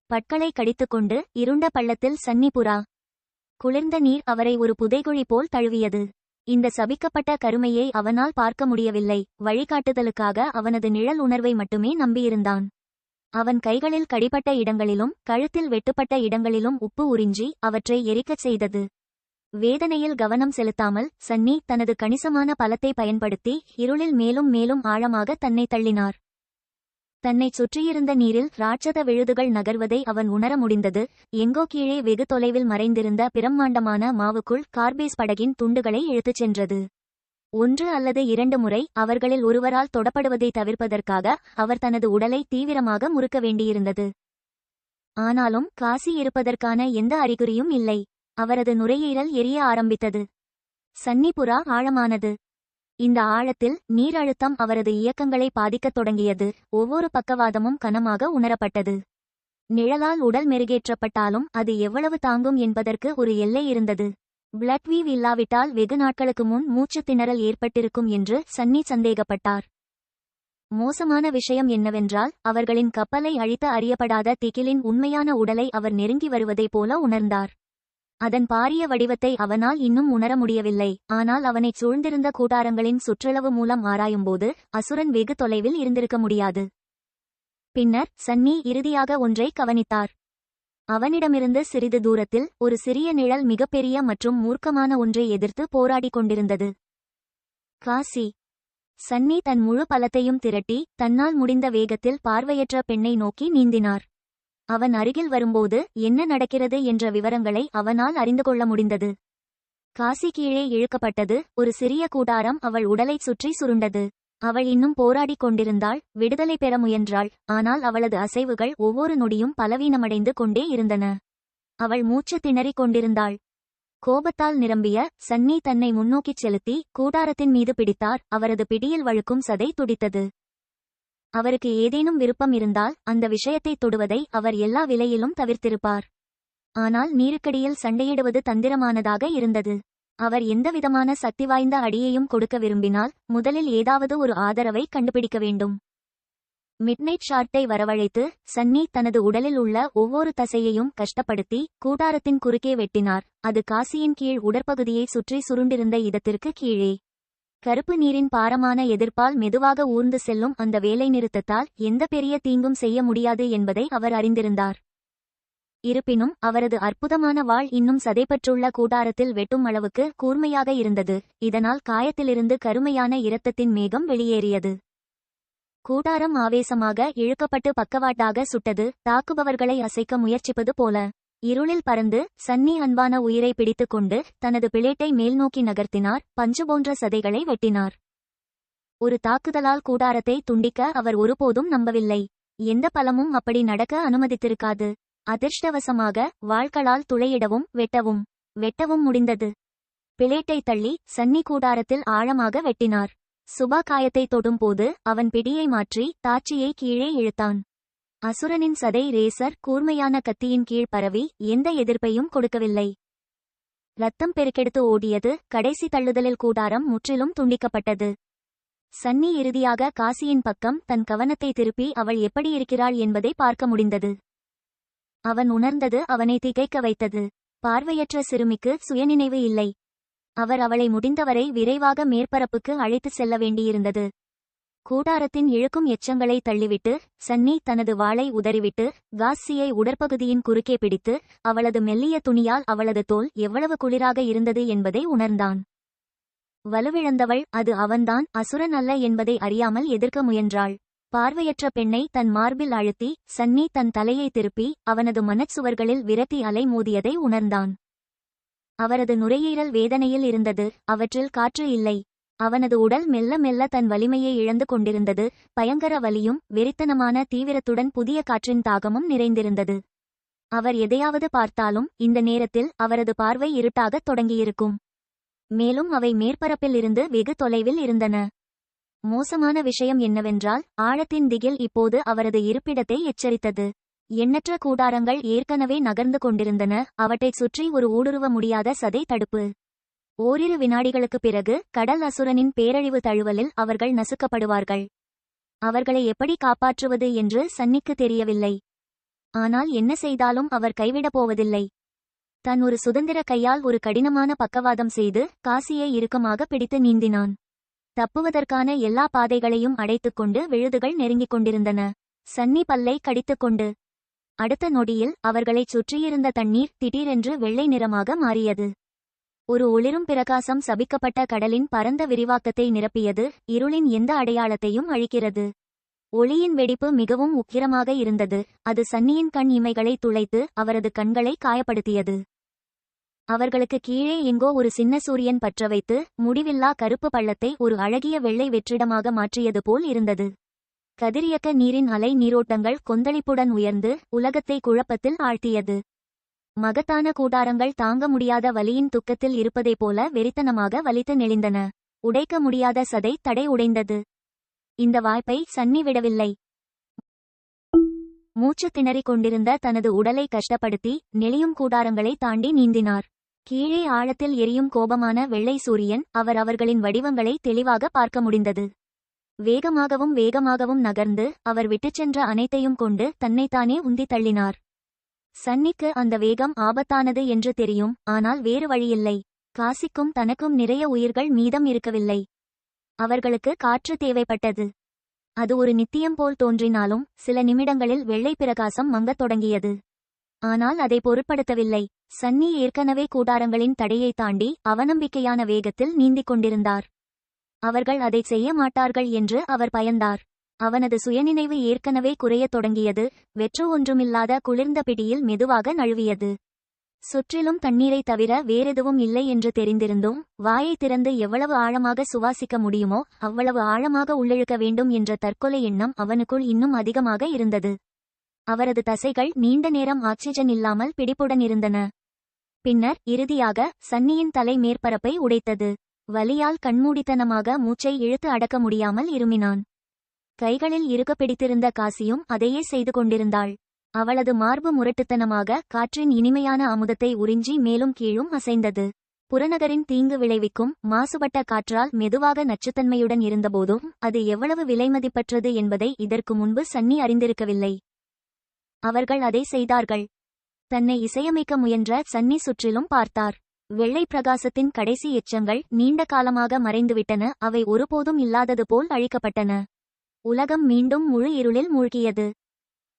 பற்களை கடித்துக்கொண்டு இருண்ட பள்ளத்தில் சன்னி புறா. குளிர்ந்த நீர் அவரை ஒரு புதைகுழி போல் தழுவியது. இந்த சபிக்கப்பட்ட கருமையை அவனால் பார்க்க முடியவில்லை. வழிகாட்டுதலுக்காக அவனது நிழல் உணர்வை மட்டுமே நம்பியிருந்தான். அவன் கைகளில் கடிபட்ட இடங்களிலும் கழுத்தில் வெட்டுப்பட்ட இடங்களிலும் உப்பு உறிஞ்சி அவற்றை எரிக்கச் செய்தது. வேதனையில் கவனம் செலுத்தாமல் சன்னி தனது கணிசமான பலத்தை பயன்படுத்தி இருளில் மேலும் மேலும் ஆழமாக தன்னை தள்ளினார். தன்னைச் சுற்றியிருந்த நீரில் ராட்சத விழுதுகள் நகர்வதை அவன் உணர முடிந்தது. எங்கோ கீழே வெகு தொலைவில் மறைந்திருந்த பிரம்மாண்டமான மாவுக்குள் கார்பேஸ் படகின் துண்டுகளை இழுத்துச் சென்றது. 1 அல்லது 2 முறை அவர்களில் ஒருவரால் தொடப்படுவதை தவிர்ப்பதற்காக அவர் தனது உடலை தீவிரமாக முறுக்க வேண்டியிருந்தது. ஆனாலும் காசி இருப்பதற்கான எந்த அறிகுறியும் இல்லை. அவரது நுரையீரல் எரிய ஆரம்பித்தது. சன்னி புறா ஆழமானது. இந்த ஆழத்தில் நீர் அழுத்தம் அவரது இயக்கங்களை பாதிக்கத் தொடங்கியது. ஒவ்வொரு பக்கவாதமும் கனமாக உணரப்பட்டது. நிழலால் உடல் மெருகேற்றப்பட்டாலும் அது எவ்வளவு தாங்கும் என்பதற்கு ஒரு எல்லை இருந்தது. பிளட் வீவ் இல்லாவிட்டால் வெகு நாட்களுக்கு முன் மூச்சுத் திணறல் ஏற்பட்டிருக்கும் என்று சன்னி சந்தேகப்பட்டார். மோசமான விஷயம் என்னவென்றால் அவர்களின் கப்பலை அழித்த அறியப்படாத திகிலின் உண்மையான உடலை அவர் நெருங்கி வருவதைப் போல உணர்ந்தார். அதன் பாரிய வடிவத்தை அவனால் இன்னும் உணர முடியவில்லை. ஆனால் அவனைச் சூழ்ந்திருந்த கூடாரங்களின் சுற்றளவு மூலம் ஆராயும்போது அசுரன் வெகு தொலைவில் இருந்திருக்க முடியாது. பின்னர் சன்னி இறுதியாக ஒன்றை கவனித்தார். அவனிடமிருந்து சிறிது தூரத்தில் ஒரு சிறிய நிழல் மிகப்பெரிய மற்றும் மூர்க்கமான ஒன்றை எதிர்த்து போராடிக் கொண்டிருந்தது. காசி. சன்னி தன் முழு பலத்தையும் திரட்டி தன்னால் முடிந்த வேகத்தில் பார்வையற்ற பெண்ணை நோக்கி நீந்தினார். அவன் அருகில் வரும்போது என்ன நடக்கிறது என்ற விவரங்களை அவனால் அறிந்து கொள்ள முடிந்தது. காசி கீழே இழுக்கப்பட்டது. ஒரு சிறிய கூடாரம் அவள் உடலைச் சுற்றி சுருண்டது. அவள் இன்னும் போராடிக் கொண்டிருந்தாள். விடுதலை பெற முயன்றாள். ஆனால் அவளது அசைவுகள் ஒவ்வொரு நொடியும் பலவீனமடைந்து கொண்டே இருந்தன. அவள் மூச்சு திணறிக் கொண்டிருந்தாள். கோபத்தால் நிரம்பிய சன்னி தன்னை முன்னோக்கிச் செலுத்தி கூடாரத்தின் மீது பிடித்தார். அவரது பிடியில் வழுக்கும் சதை துடித்தது. அவருக்கு ஏதேனும் விருப்பம் இருந்தால் அந்த விஷயத்தை தொடுவதை அவர் எல்லா விலையிலும் தவிர்த்திருப்பார். ஆனால் நீருக்கடியில் சண்டையிடுவது தந்திரமானதாக இருந்தது. அவர் எந்தவிதமான சக்தி வாய்ந்த அடியையும் கொடுக்க விரும்பினால் முதலில் ஏதாவது ஒரு ஆதரவை கண்டுபிடிக்க வேண்டும். மிட்நைட் ஷார்ட்டை வரவழைத்து சன்னி தனது உடலில் உள்ள ஒவ்வொரு தசையையும் கஷ்டப்படுத்தி கூடாரத்தின் குறுக்கே வெட்டினார். அது காசியின் கீழ் உடற்பகுதியை சுற்றி சுருண்டிருந்த இடத்திற்கு கீழே. கருப்பு நீரின் பாரமான எதிர்ப்பால் மெதுவாக ஊர்ந்து செல்லும் அந்த வேலை நிறுத்தத்தால் எந்த பெரிய தீங்கும் செய்ய முடியாது என்பதை அவர் அறிந்திருந்தார். இருப்பினும் அவரது அற்புதமான வாள் இன்னும் சதைப்பற்றுள்ள கூடாரத்தில் வெட்டும் அளவுக்கு கூர்மையாக இருந்தது. இதனால் காயத்திலிருந்து கருமையான இரத்தத்தின் மேகம் வெளியேறியது. கூடாரம் ஆவேசமாக இழுக்கப்பட்டு பக்கவாட்டாக சுட்டது. தாக்குபவர்களை அசைக்க முயற்சிப்பது போல. இருளில் பறந்து சன்னி அன்பான உயிரை பிடித்துக் கொண்டு தனது பிளேட்டை மேல்நோக்கி நகர்த்தினார். பஞ்சு போன்ற சதைகளை வெட்டினார். ஒரு தாக்குதலால் கூடாரத்தை துண்டிக்க அவர் ஒருபோதும் நம்பவில்லை. எந்த பலமும் அப்படி நடக்க அனுமதித்திருக்காது. அதிர்ஷ்டவசமாக வாள்களால் துளையிடவும் வெட்டவும் முடிந்தது. பிளேட்டை தள்ளி சன்னி கூடாரத்தில் ஆழமாக வெட்டினார். சுபா காயத்தை தொடும்போது அவன் பிடியை மாற்றி தாச்சியை கீழே இழுத்தான். அசுரனின் சதை ரேசர் கூர்மையான கத்தியின் கீழ் பரவி எந்த எதிர்ப்பையும் கொடுக்கவில்லை. ரத்தம் பெருக்கெடுத்து ஓடியது. கடைசி தள்ளுதலில் கூடாரம் முற்றிலும் துண்டிக்கப்பட்டது. சன்னி இறுதியாக காசியின் பக்கம் தன் கவனத்தை திருப்பி அவள் எப்படி இருக்கிறாள் என்பதை பார்க்க முடிந்தது. அவன் உணர்ந்தது அவனை திகைக்க வைத்தது. பார்வையற்ற சிறுமிக்கு சுயநினைவு இல்லை. அவர் அவளை முடிந்தவரை விரைவாக மேற்பரப்புக்கு அழைத்துச் செல்ல வேண்டியிருந்தது. கூடாரத்தின் இழுக்கும் எச்சங்களை தள்ளிவிட்டு சன்னி தனது வாளை உதறிவிட்டு காசியை உடற்பகுதியின் குறுக்கே பிடித்து அவளது மெல்லிய துணியால் அவளது தோல் எவ்வளவு குளிராக இருந்தது என்பதை உணர்ந்தான். வலுவிழந்தவள், அது அவன்தான், அசுரன் அல்ல என்பதை அறியாமல் எதிர்க்க முயன்றாள். பார்வையற்ற பெண்ணை தன் மார்பில் அழுத்தி சன்னி தன் தலையை திருப்பி அவனது மனச்சுவர்களில் விரட்டி அலை மோதியதை உணர்ந்தான். அவரது நுரையீரல் வேதனையில் இருந்தது, அவற்றில் காற்று இல்லை. அவனது உடல் மெல்ல மெல்ல தன் வலிமையை இழந்து கொண்டிருந்தது. பயங்கர வலியும் வெறித்தனமான தீவிரத்துடன் புதிய காற்றின் தாகமும் நிறைந்திருந்தது. அவர் எதையாவது பார்த்தாலும் இந்த நேரத்தில் அவரது பார்வை இருட்டாகத் தொடங்கியிருக்கும். மேலும் அவை மேற்பரப்பில் இருந்து வெகு தொலைவில் இருந்தன. மோசமான விஷயம் என்னவென்றால் ஆழத்தின் திகில் இப்போது அவரது இருப்பிடத்தை எச்சரித்தது. எண்ணற்ற கூடாரங்கள் ஏற்கனவே நகர்ந்து கொண்டிருந்தன, அவற்றைச் சுற்றி ஒரு ஊடுருவ முடியாத சதை தடுப்பு. ஓரிரு வினாடிகளுக்குப் பிறகு கடல் அசுரனின் பேரழிவு தழுவலில் அவர்கள் நசுக்கப்படுவார்கள். அவர்களை எப்படி காப்பாற்றுவது என்று சன்னிக்கு தெரியவில்லை. ஆனால் என்ன செய்தாலும் அவர் கைவிடப் போவதில்லை. தன் ஒரு சுதந்திர கையால் ஒரு கடினமான பக்கவாதம் செய்து காசியை இறுக்கமாக பிடித்து நீந்தினான். தப்புவதற்கான எல்லா பாதைகளையும் அடைத்துக்கொண்டு விழுதுகள் நெருங்கிக் கொண்டிருந்தன. சன்னி பல்லை கடித்துக்கொண்டு. அடுத்த நொடியில் அவர்களைச் சுற்றியிருந்த தண்ணீர் திடீரென்று வெள்ளை நிறமாக மாறியது. ஒரு ஒளிரும் பிரகாசம் சபிக்கப்பட்ட கடலின் பரந்த விரிவாக்கத்தை நிரப்பியது, இருளின் எந்த அடையாளத்தையும் அழிக்கிறது. ஒளியின் வெடிப்பு மிகவும் உக்கிரமாக இருந்தது. அது சன்னியின் கண் இமைகளை துளைத்து அவரது கண்களை காயப்படுத்தியது. அவர்களுக்கு கீழே எங்கோ ஒரு சின்ன சூரியன் பற்ற வைத்து முடிவில்லா கருப்பு பள்ளத்தை ஒரு அழகிய வெள்ளை வெற்றிடமாக மாற்றியது போல் இருந்தது. கதிரியக்க நீரின் அலை நீரோட்டங்கள் கொந்தளிப்புடன் உயர்ந்து உலகத்தை குழப்பத்தில் ஆழ்த்தியது. மகத்தான கூடாரங்கள் தாங்க முடியாத வலியின் துக்கத்தில் இருப்பதைப் போல வெறித்தனமாக வலித்து நெளிந்தன. உடைக்க முடியாத சதை தடை உடைந்தது. இந்த வாய்ப்பை சன்னி விடவில்லை. மூச்சு திணறிக் கொண்டிருந்த தனது உடலை கஷ்டப்படுத்தி நெளியும் கூடாரங்களை தாண்டி நீந்தினார். கீழே ஆழத்தில் எரியும் கோபமான வெள்ளை சூரியன். அவர்களின் வடிவங்களை தெளிவாக பார்க்க முடிந்தது. வேகமாகவும் வேகமாகவும் நகர்ந்து அவர் விட்டுச் சென்ற அனைத்தையும் கொண்டு தன்னைத்தானே உந்தி தள்ளினார். சன்னிக்கு அந்த வேகம் ஆபத்தானது என்று தெரியும், ஆனால் வேறு வழியில்லை. காசிக்கும் தனக்கும் நிறைய உயிர்கள் மீதம் இருக்கவில்லை. அவர்களுக்கு காற்று தேவைப்பட்டது. அது ஒரு நித்தியம் போல் தோன்றினாலும் சில நிமிடங்களில் வெள்ளை பிரகாசம் மங்கத் தொடங்கியது. ஆனால் அதை பொருட்படுத்தவில்லை. சன்னி ஏற்கனவே கூடாரங்களின் தடையை தாண்டி அவநம்பிக்கையான வேகத்தில் நீந்திக் கொண்டிருந்தார். அவர்கள் அதை செய்ய மாட்டார்கள் என்று அவர் பயந்தார். அவனது சுயநினைவு ஏற்கனவே குறையத் தொடங்கியது. வெற்று ஒன்றுமில்லாத குளிர்ந்த பிடியில் மெதுவாக நழுவியது. சுற்றிலும் தண்ணீரை தவிர வேறெதுவும் இல்லை என்று தெரிந்திருந்தும் வாயை திறந்து எவ்வளவு ஆழமாக சுவாசிக்க முடியுமோ அவ்வளவு ஆழமாக உள்ளிழுக்க வேண்டும் என்ற தற்கொலை எண்ணம் அவனுக்குள் இன்னும் அதிகமாக இருந்தது. அவரது தசைகள் நீண்ட நேரம் ஆக்சிஜன் இல்லாமல் பிடிப்புடன் இருந்தன. பின்னர் இறுதியாக சன்னியின் தலை மேற்பரப்பை உடைத்தது. வலியால் கண்மூடித்தனமாக மூச்சை இழுத்து அடக்க முடியாமல் இருமினான். கைகளில் இறுக பிடித்திருந்த காசியும் அதையே செய்து கொண்டிருந்தாள். அவளது மார்பு முரட்டுத்தனமாக காற்றின் இனிமையான அமுதத்தை உறிஞ்சி மேலும் கீழும் அசைந்தது. புறநகரின் தீங்கு விளைவிக்கும் மாசுபட்ட காற்றால் மெதுவாக நச்சுத்தன்மையுடன் இருந்தபோதும் அது எவ்வளவு விலைமதிப்பற்றது என்பதை இதற்கு முன்பு சன்னி அறிந்திருக்கவில்லை. அவர்கள் அதை செய்தார்கள். தன்னை இசையமைக்க முயன்ற சன்னி சுற்றிலும் பார்த்தார். வெள்ளை பிரகாசத்தின் கடைசி எச்சங்கள் நீண்ட காலமாக மறைந்துவிட்டன. அவை ஒருபோதும் இல்லாதது போல் அழிக்கப்பட்டன. உலகம் மீண்டும் முழு இருளில் மூழ்கியது.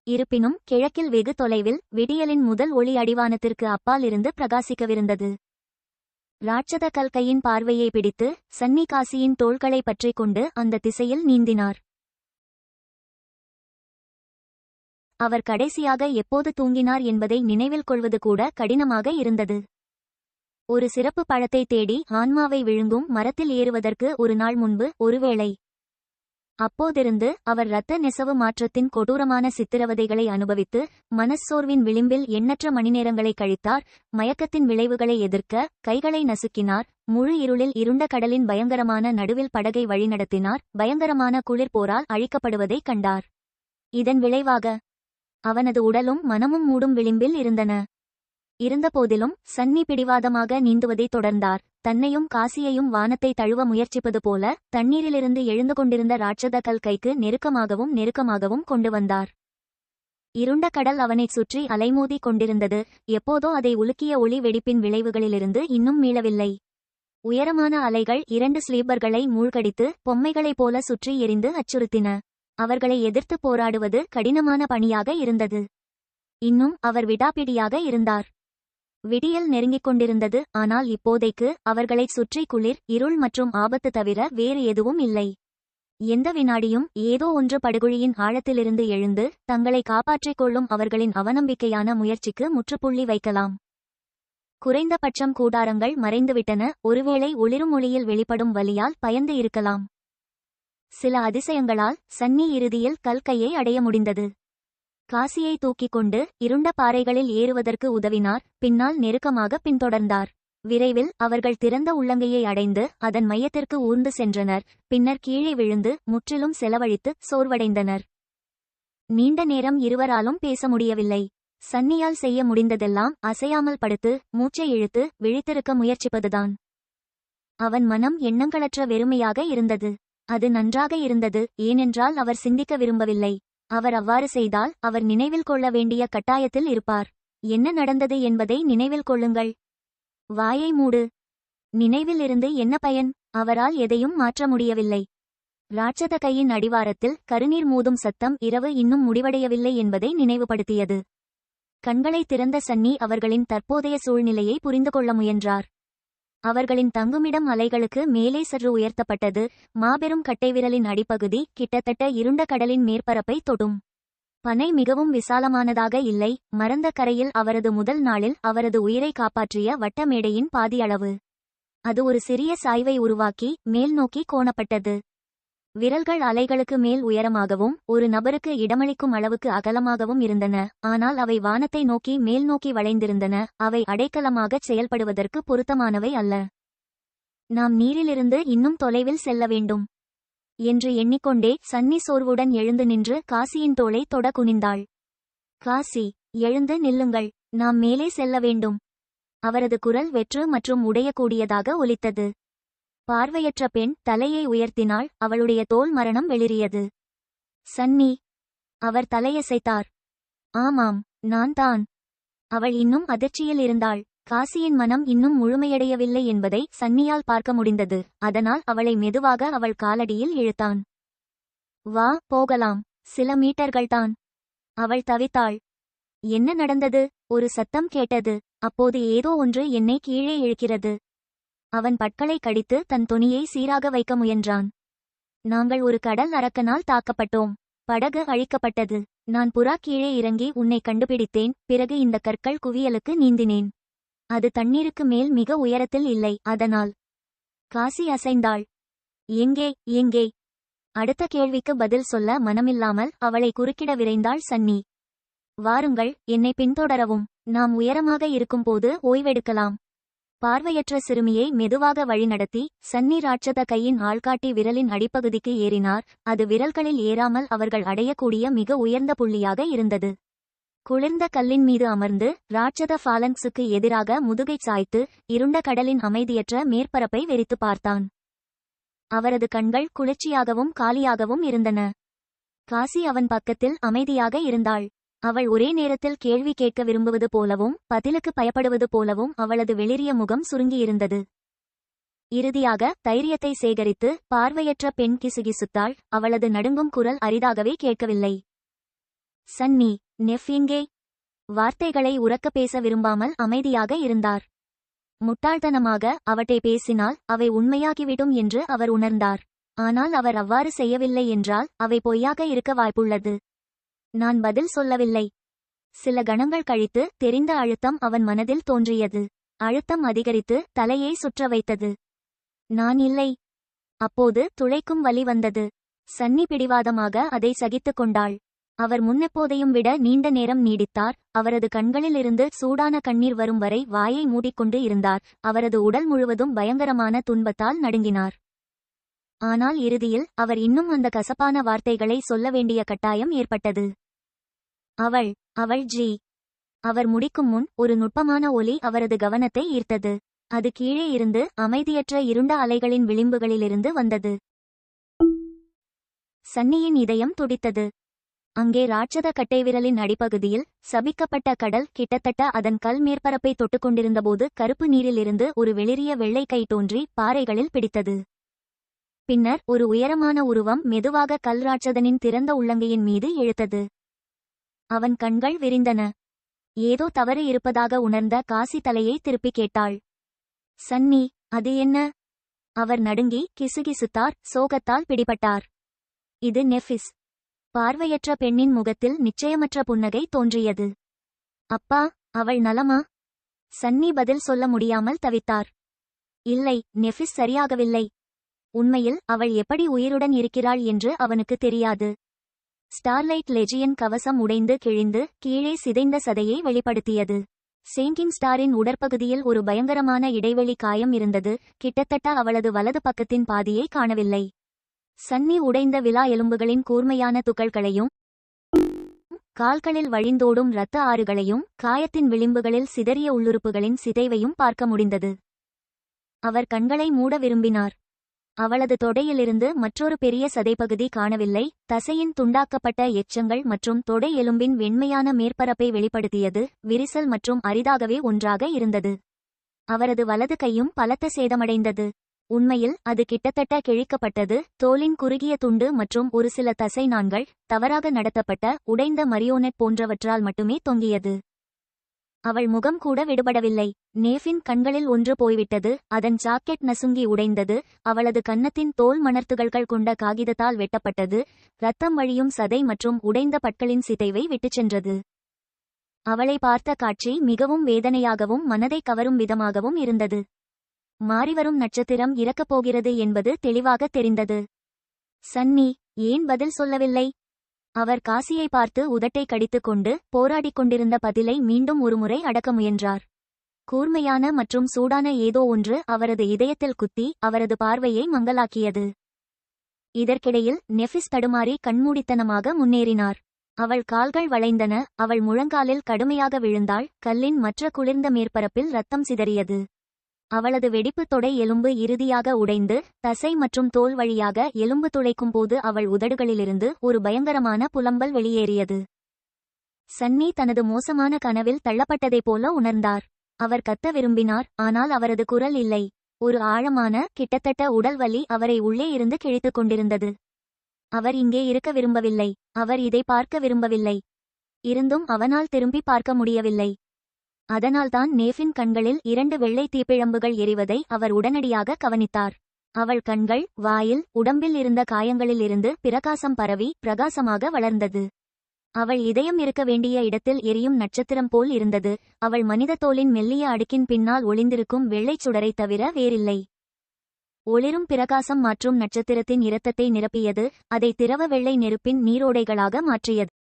இருப்பினும் கிழக்கில் வெகு தொலைவில் விடியலின் முதல் ஒளி அடிவானத்திற்கு அப்பால் இருந்து பிரகாசிக்கவிருந்தது. ராட்சத கல்கையின் பார்வையை பிடித்து சன்னி காசியின் தோள்களை பற்றிக் கொண்டு அந்த திசையில் நீந்தினார். அவர் கடைசியாக எப்போது தூங்கினார் என்பதை நினைவில் கொள்வது கூட கடினமாக இருந்தது. ஒரு சிறப்பு பழத்தை தேடி ஆன்மாவை விழுங்கும் மரத்தில் ஏறுவதற்கு ஒரு நாள் முன்பு ஒருவேளை. அப்போதிருந்து அவர் இரத்த நெசவு மாற்றத்தின் கொடூரமான சித்திரவதைகளை அனுபவித்து மனச்சோர்வின் விளிம்பில் எண்ணற்ற மணிநேரங்களை கழித்தார். மயக்கத்தின் விளைவுகளை எதிர்க்க கைகளை நசுக்கினார். முழு இருளில் இருண்ட கடலின் பயங்கரமான நடுவில் படகை வழிநடத்தினார். பயங்கரமான குளிர்போரால் அழிக்கப்படுவதைக் கண்டார். இதன் விளைவாக அவனது உடலும் மனமும் மூடும் விளிம்பில் இருந்தன. இருந்தபோதிலும் சன்னி பிடிவாதமாக நீந்துவதை தொடர்ந்தார். தன்னையும் காசியையும் வானத்தை தழுவ முயற்சிப்பது போல தண்ணீரிலிருந்து எழுந்து கொண்டிருந்த ராட்சத கல்கைக்கு நெருக்கமாகவும் நெருக்கமாகவும் கொண்டு வந்தார். இருண்ட கடல் அவனைச் சுற்றி அலைமோதி கொண்டிருந்தது. எப்போதோ அதை உலுக்கிய ஒளி வெடிப்பின் விளைவுகளிலிருந்து இன்னும் மீளவில்லை. உயரமான அலைகள் 2 ஸ்லீப்பர்களை மூழ்கடித்து பொம்மைகளைப் போல சுற்றி எரிந்து அச்சுறுத்தின. அவர்களை எதிர்த்து போராடுவது கடினமான பணியாக இருந்தது. இன்னும் அவர் விடாப்பிடியாக இருந்தார். விடியல் நெருங்கிக் கொண்டிருந்தது. ஆனால் இப்போதைக்கு அவர்களைச் சுற்றி குளிர், இருள் மற்றும் ஆபத்து தவிர வேறு எதுவும் இல்லை. எந்த வினாடியும் ஏதோ ஒன்று படுகுழியின் ஆழத்திலிருந்து எழுந்து தங்களை காப்பாற்றிக் கொள்ளும் அவர்களின் அவநம்பிக்கையான முயற்சிக்கு முற்றுப்புள்ளி வைக்கலாம். குறைந்தபட்சம் கூடாரங்கள் மறைந்துவிட்டன. ஒருவேளை ஒளிரும் ஒளியில் வெளிப்படும் வலியால் பயந்து இருக்கலாம். சில அதிசயங்களால் சன்னி இறுதியில் கல்கையை அடைய முடிந்தது. காசியை தூக்கிக் கொண்டு இருண்ட பாறைகளில் ஏறுவதற்கு உதவினார். பின்னால் நெருக்கமாக பின்தொடர்ந்தார். விரைவில் அவர்கள் திறந்த உள்ளங்கையை அடைந்து அதன் மையத்திற்கு ஊர்ந்து சென்றனர். பின்னர் கீழே விழுந்து முற்றிலும் செலவழித்து சோர்வடைந்தனர். நீண்ட நேரம் இருவராலும் பேச முடியவில்லை. சன்னியால் செய்ய முடிந்ததெல்லாம் அசையாமல் படுத்து மூச்சை இழுத்து விழித்திருக்க முயற்சிப்பதுதான். அவன் மனம் எண்ணங்களற்ற வெறுமையாக இருந்தது. அது நன்றாக இருந்தது, ஏனென்றால் அவர் சிந்திக்க விரும்பவில்லை. அவர் அவ்வாறு செய்தால் அவர் நினைவில் கொள்ள வேண்டிய கட்டாயத்தில் இருப்பார். என்ன நடந்தது என்பதை நினைவில் கொள்ளுங்கள். வாயை மூடு. நினைவில் இருந்து என்ன பயன்? அவரால் எதையும் மாற்ற முடியவில்லை. ராட்சத கையின் அடிவாரத்தில் கருநீர் மோதும் சத்தம் இரவு இன்னும் முடிவடையவில்லை என்பதை நினைவுபடுத்தியது. கண்களை திறந்த சன்னி அவர்களின் தற்போதைய சூழ்நிலையை புரிந்து கொள்ள முயன்றார். அவர்களின் தங்குமிடம் அலைகளுக்கு மேலே சற்று உயர்த்தப்பட்டது. மாபெரும் கட்டைவிரலின் அடிப்பகுதி கிட்டத்தட்ட இருண்ட கடலின் மேற்பரப்பை தொடும். பனை மிகவும் விசாலமானதாக இல்லை. மறந்த கரையில் அவரது முதல் நாளில் அவரது உயிரை காப்பாற்றிய வட்ட மேடையின் பாதி அளவு. அது ஒரு சிறிய சாய்வை உருவாக்கி மேல் நோக்கி கோணப்பட்டது. விரல்கள் அலைகளுக்கு மேல் உயரமாகவும் ஒரு நபருக்கு இடமளிக்கும் அளவுக்கு அகலமாகவும் இருந்தன. ஆனால் அவை வானத்தை நோக்கி மேல் நோக்கி வளைந்திருந்தன. அவை அடைக்கலமாகச் செயல்படுவதற்கு பொருத்தமானவை அல்ல. நாம் நீரிலிருந்து இன்னும் தொலைவில் செல்ல வேண்டும் என்று எண்ணிக்கொண்டே சன்னி சோர்வுடன் எழுந்து நின்று காசியின் தோளை தொட குனிந்தாள். காசி, எழுந்து நில்லுங்கள், நாம் மேலே செல்ல வேண்டும். அவரது குரல் வெற்று மற்றும் உடையக்கூடியதாக ஒலித்தது. பார்வையற்ற பெண் தலையை உயர்த்தினாள். அவளுடைய தோல் மரணம் வெளிரியது. சன்னி. அவர் தலையசைத்தார். ஆமாம், நான் தான். அவள் இன்னும் அதிர்ச்சியில் இருந்தாள். காசியின் மனம் இன்னும் முழுமையடையவில்லை என்பதை சன்னியால் பார்க்க முடிந்தது. அதனால் அவளை மெதுவாக அவள் காலடியில் இழுத்தான். வா, போகலாம். சில மீட்டர்கள்தான். அவள் தவித்தாள். என்ன நடந்தது? ஒரு சத்தம் கேட்டது. அப்போது ஏதோ ஒன்று என்னை கீழே இழுக்கிறது. அவன் பற்களை கடித்து தன் தொனியை சீராக வைக்க முயன்றான். நாங்கள் ஒரு கடல் அரக்கனால் தாக்கப்பட்டோம். படகு அழிக்கப்பட்டது. நான் புறா கீழே இறங்கி உன்னை கண்டுபிடித்தேன். பிறகு இந்த கற்கள் குவியலுக்கு நீந்தினேன். அது தண்ணீருக்கு மேல் மிக உயரத்தில் இல்லை, அதனால். காசி அசைந்தாள். எங்கே எங்கே? அடுத்த கேள்விக்கு பதில் சொல்ல மனமில்லாமல் அவளை குறுக்கிட விரைந்தாள் சன்னி. வாருங்கள், என்னை பின்தொடரவும். நாம் உயரமாக இருக்கும்போது ஓய்வெடுக்கலாம். பார்வையற்ற சிறுமியை மெதுவாக வழிநடத்தி சன்னி ராட்சத கையின் ஆள்காட்டி விரலின் அடிப்பகுதிக்கு ஏறினார். அது விரல்களில் ஏறாமல் அவர்கள் அடையக்கூடிய மிக உயர்ந்த புள்ளியாக இருந்தது. குளிர்ந்த கல்லின் மீது அமர்ந்து ராட்சத ஃபாலன்ஸுக்கு எதிராக முதுகை சாய்த்து இருண்ட கடலின் அமைதியற்ற மேற்பரப்பை வெறித்து பார்த்தான். அவரது கண்கள் குளிர்ச்சியாகவும் காலியாகவும் இருந்தன. காசி அவன் பக்கத்தில் அமைதியாக இருந்தாள். அவள் ஒரே நேரத்தில் கேள்வி கேட்க விரும்புவது போலவும் பதிலுக்கு பயப்படுவது போலவும் அவளது வெளிரிய முகம் சுருங்கியிருந்தது. இறுதியாக தைரியத்தை சேகரித்து பார்வையற்ற பெண் கிசுகிசுத்தாள். அவளது நடுங்கும் குரல் அரிதாகவே கேட்கவில்லை. சன்னி, நெஃப்யங்கே. வார்த்தைகளை உரக்க பேச விரும்பாமல் அமைதியாக இருந்தார். முட்டாள்தனமாக அவட்டை பேசினால் அவை உண்மையாகிவிடும் என்று அவர் உணர்ந்தார். ஆனால் அவர் அவ்வாறு செய்யவில்லை என்றால் அவை பொய்யாக இருக்க வாய்ப்புள்ளது. நான் பதில் சொல்லவில்லை. சில கணங்கள் கழித்து தெரிந்த அழுத்தம் அவன் மனதில் தோன்றியது. அழுத்தம் அதிகரித்து தலையை சுற்ற வைத்தது. நான் இல்லை. அப்போது துளைக்கும் வலி வந்தது. சன்னி பிடிவாதமாக அதை சகித்துக் கொண்டாள். அவர் முன்னெப்போதையும் விட நீண்ட நேரம் நீடித்தார். அவரது கண்களிலிருந்து சூடான கண்ணீர் வரும் வரை வாயை மூடிக்கொண்டு இருந்தார். அவரது உடல் முழுவதும் பயங்கரமான துன்பத்தால் நடுங்கினார். ஆனால் இறுதியில் அவர் இன்னும் அந்த கசப்பான வார்த்தைகளை சொல்ல வேண்டிய கட்டாயம் ஏற்பட்டது. அவள் ஜி. அவர் முடிக்கும் முன் ஒரு நுட்பமான ஒலி அவரது கவனத்தை ஈர்த்தது. அது கீழே இருந்து அமைதியற்ற இருண்ட அலைகளின் விளிம்புகளிலிருந்து வந்தது. சன்னியின் இதயம் துடித்தது. அங்கே ராட்சத கட்டைவிரலின் அடிப்பகுதியில் சபிக்கப்பட்ட கடல் கிட்டத்தட்ட அதன் கல் மேற்பரப்பை தொட்டுக்கொண்டிருந்தபோது கருப்பு நீரிலிருந்து ஒரு வெளிரிய வெள்ளை கை தோன்றி பாறைகளில் பிடித்தது. பின்னர் ஒரு உயரமான உருவம் மெதுவாக கல் ராட்சதனின் திறந்த உள்ளங்கையின் மீது இழுத்தது. அவன் கண்கள் விரிந்தன. ஏதோ தவறு இருப்பதாக உணர்ந்த காசி தலையை திருப்பி கேட்டாள். சன்னி, அது என்ன? அவர் நடுங்கி கிசுகிசுத்தார், சோகத்தால் பிடிபட்டார். இது நெஃபிஸ். பார்வையற்ற பெண்ணின் முகத்தில் நிச்சயமற்ற புன்னகை தோன்றியது. அப்பா, அவள் நலமா? சன்னி பதில் சொல்ல முடியாமல் தவித்தார். இல்லை, நெஃபிஸ் சரியாகவில்லை. உண்மையில் அவள் எப்படி உயிருடன் இருக்கிறாள் என்று அவனுக்கு தெரியாது. ஸ்டார்லைட் லெஜியன் கவசம் உடைந்து கிழிந்து கீழே சிதைந்த சதையை வெளிப்படுத்தியது. சேங்கிங் ஸ்டாரின் உடற்பகுதியில் ஒரு பயங்கரமான இடைவெளி காயம் இருந்தது. கிட்டத்தட்ட அவளது வலது பக்கத்தின் பாதியை காணவில்லை. சன்னி உடைந்த விலா எலும்புகளின் கூர்மையான துகள்களையும் கால்களில் வழிந்தோடும் இரத்த ஆறுகளையும் காயத்தின் விளிம்புகளில் சிதறிய உள்ளுறுப்புகளின் சிதைவையும் பார்க்க முடிந்தது. அவர் கண்களை மூட விரும்பினார். அவளது தொடையிலிருந்து மற்றொரு பெரிய சதைப்பகுதி காணவில்லை. தசையின் துண்டாக்கப்பட்ட எச்சங்கள் மற்றும் தொடை எலும்பின் வெண்மையான மேற்பரப்பை வெளிப்படுத்தியது. விரிசல் மற்றும் அரிதாகவே ஒன்றாக இருந்தது. அவரது வலது கையும் பலத்த சேதமடைந்தது. உண்மையில் அது கிட்டத்தட்ட கிழிக்கப்பட்டது. தோலின் குறுகிய துண்டு மற்றும் ஒரு சில தசை நாண்கள் தவறாக நடத்தப்பட்ட உடைந்த மரியோனெட் போன்றவற்றால் மட்டுமே தொங்கியது. அவள் முகம் கூட விடுபடவில்லை. நேஃபின் கண்களில் ஒன்று போய்விட்டது. அதன் ஜாக்கெட் நசுங்கி உடைந்தது. அவளது கன்னத்தின் தோல் மணர்த்துகள்கள் கொண்ட காகிதத்தால் வெட்டப்பட்டது. இரத்தம் வழியும் சதை மற்றும் உடைந்த பற்களின் சிதைவை விட்டுச் சென்றது. அவளை பார்த்த காட்சி மிகவும் வேதனையாகவும் மனதை கவரும் விதமாகவும் இருந்தது. மாறிவரும் நட்சத்திரம் இறக்கப் போகிறது என்பது தெளிவாக தெரிந்தது. சன்னி ஏன் பதில் சொல்லவில்லை? அவர் காசியை பார்த்து உதட்டை கடித்துக்கொண்டு போராடிக் கொண்டிருந்த பதிலை மீண்டும் ஒருமுறை அடக்க முயன்றார். கூர்மையான மற்றும் சூடான ஏதோ ஒன்று அவரது இதயத்தில் குத்தி அவரது பார்வையை மங்கலாக்கியது. இதற்கிடையில் நெஃபிஸ் தடுமாறி கண்மூடித்தனமாக முன்னேறினார். அவள் கால்கள் வளைந்தன. அவள் முழங்காலில் கடுமையாக விழுந்தாள். கல்லின் மற்ற குளிர்ந்த மேற்பரப்பில் இரத்தம் சிதறியது. அவளது வெடிப்பு தொடை எலும்பு இறுதியாக உடைந்து தசை மற்றும் தோல் வழியாக எலும்பு துளைக்கும் போது அவள் உதடுகளிலிருந்து ஒரு பயங்கரமான புலம்பல் வெளியேறியது. சன்னி தனது மோசமான கனவில் தள்ளப்பட்டதைப் போல உணர்ந்தார். அவர் கத்த விரும்பினார், ஆனால் அவரது குரல் இல்லை. ஒரு ஆழமான, கிட்டத்தட்ட உடல் வலி அவரை உள்ளே இருந்து கிழித்துக் கொண்டிருந்தது. அவர் இங்கே இருக்க விரும்பவில்லை. அவர் இதை பார்க்க விரும்பவில்லை. இருந்தும் அவனால் திரும்பி பார்க்க முடியவில்லை. அதனால்தான் நேஃபின் கண்களில் 2 வெள்ளை தீப்பிழம்புகள் எரிவதை அவர் உடனடியாக கவனித்தார். அவள் கண்கள், வாயில், உடம்பில் இருந்த காயங்களில் இருந்து பிரகாசம் பரவி பிரகாசமாக வளர்ந்தது. அவள் இதயம் இருக்க வேண்டிய இடத்தில் எரியும் நட்சத்திரம் போல் இருந்தது. அவள் மனித தோலின் மெல்லிய அடுக்கின் பின்னால் ஒளிந்திருக்கும் வெள்ளைச் சுடரை தவிர வேறில்லை. ஒளிரும் பிரகாசம் மாற்றும் நட்சத்திரத்தின் இரத்தத்தை நிரப்பியது. அதை திரவ வெள்ளை நெருப்பின் நீரோடைகளாக மாற்றியது.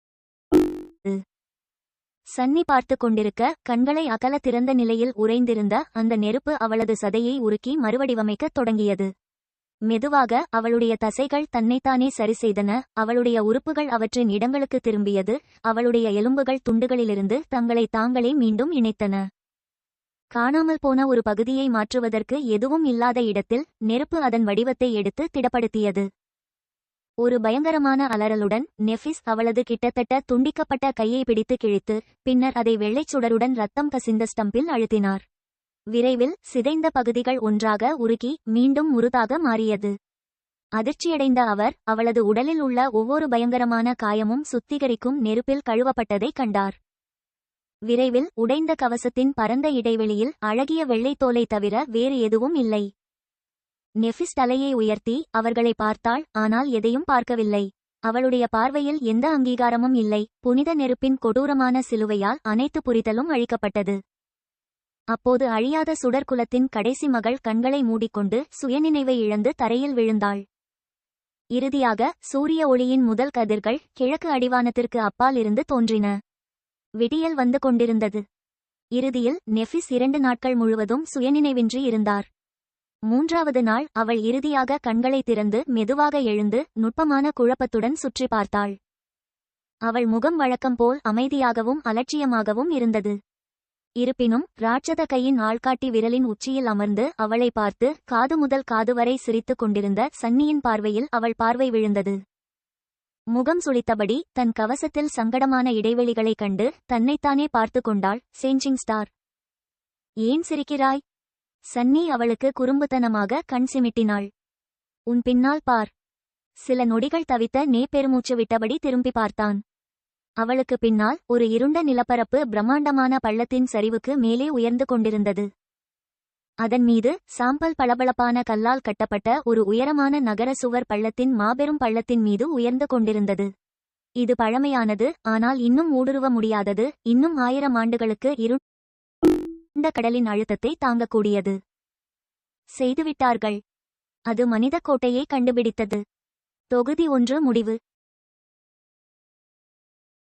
சன்னி பார்த்து கொண்டிருக்க கண்களை அகல திறந்த நிலையில் உறைந்திருந்த அந்த நெருப்பு அவளது சதையை உருக்கி மறுவடிவமைக்கத் தொடங்கியது. மெதுவாக அவளுடைய தசைகள் தன்னைத்தானே சரி செய்தன. அவளுடைய உறுப்புகள் அவற்றின் இடங்களுக்கு திரும்பியது. அவளுடைய எலும்புகள் துண்டுகளிலிருந்து தங்களை தாங்களே மீண்டும் இணைத்தன. காணாமல் போன ஒரு பகுதியை மாற்றுவதற்கு எதுவும் இல்லாத இடத்தில் நெருப்பு அதன் வடிவத்தை எடுத்து திடப்படுத்தியது. ஒரு பயங்கரமான அலறலுடன் நெஃபிஸ் அவளது கிட்டத்தட்ட துண்டிக்கப்பட்ட கையை பிடித்து கிழித்து பின்னர் அதை வெள்ளைச் சுடருடன் ரத்தம் கசிந்த ஸ்டம்பில் அழுத்தினார். விரைவில் சிதைந்த பகுதிகள் ஒன்றாக உருகி மீண்டும் முருதாக மாறியது. அதிர்ச்சியடைந்த அவர் அவளது உடலில் உள்ள ஒவ்வொரு பயங்கரமான காயமும் சுத்திகரிக்கும் நெருப்பில் கழுவப்பட்டதை கண்டார். விரைவில் உடைந்த கவசத்தின் பரந்த இடைவெளியில் அழகிய வெள்ளைத் தோலை தவிர வேறு எதுவும் இல்லை. நெஃபிஸ் தலையை உயர்த்தி அவர்களை பார்த்தாள், ஆனால் எதையும் பார்க்கவில்லை. அவளுடைய பார்வையில் எந்த அங்கீகாரமும் இல்லை. புனித நெருப்பின் கொடூரமான சிலுவையால் அனைத்து புரிதலும் அழிக்கப்பட்டது. அப்போது அழியாத சுடர்குலத்தின் கடைசி மகள் கண்களை மூடிக்கொண்டு சுயநினைவை இழந்து தரையில் விழுந்தாள். இறுதியாக சூரிய ஒளியின் முதல் கதிர்கள் கிழக்கு அடிவானத்திற்கு அப்பால் இருந்து தோன்றின. விடியல் வந்து கொண்டிருந்தது. இறுதியில் நெஃபிஸ் 2 நாட்கள் முழுவதும் சுயநினைவின்றி இருந்தார். 3வது நாள் அவள் இறுதியாக கண்களை திறந்து மெதுவாக எழுந்து நுட்பமான குழப்பத்துடன் சுற்றி பார்த்தாள். அவள் முகம் வழக்கம் போல் அமைதியாகவும் அலட்சியமாகவும் இருந்தது. இருப்பினும் ராட்சத கையின் ஆள்காட்டி விரலின் உச்சியில் அமர்ந்து அவளை பார்த்து காது முதல் காது வரை சிரித்துக் கொண்டிருந்த சன்னியின் பார்வையில் அவள் பார்வை விழுந்தது. முகம் சுளித்தபடி தன் கவசத்தில் சங்கடமான இடைவெளிகளைக் கண்டு தன்னைத்தானே பார்த்து கொண்டாள். சேஞ்சிங் ஸ்டார், ஏன் சிரிக்கிறாய்? சன்னி அவளுக்கு குறும்புத்தனமாக கண் சிமிட்டினாள். உன் பின்னால் பார். சில நொடிகள் தவித்த நே பெருமூச்சு விட்டபடி திரும்பி பார்த்தான். அவளுக்கு பின்னால் ஒரு இருண்ட நிலப்பரப்பு பிரம்மாண்டமான பள்ளத்தின் சரிவுக்கு மேலே உயர்ந்து கொண்டிருந்தது. அதன் மீது சாம்பல் பளபளப்பான கல்லால் கட்டப்பட்ட ஒரு உயரமான நகர சுவர் பள்ளத்தின் மாபெரும் பள்ளத்தின் மீது உயர்ந்து கொண்டிருந்தது. இது பழமையானது, ஆனால் இன்னும் ஊடுருவ முடியாதது, இன்னும் 1000 ஆண்டுகளுக்கு இருண்ட கடலின் அழுத்தத்தை தாங்கக்கூடியது. செய்துவிட்டார்கள். அது மனித கோட்டையை கண்டுபிடித்தது. தொகுதி 1 முடிவு.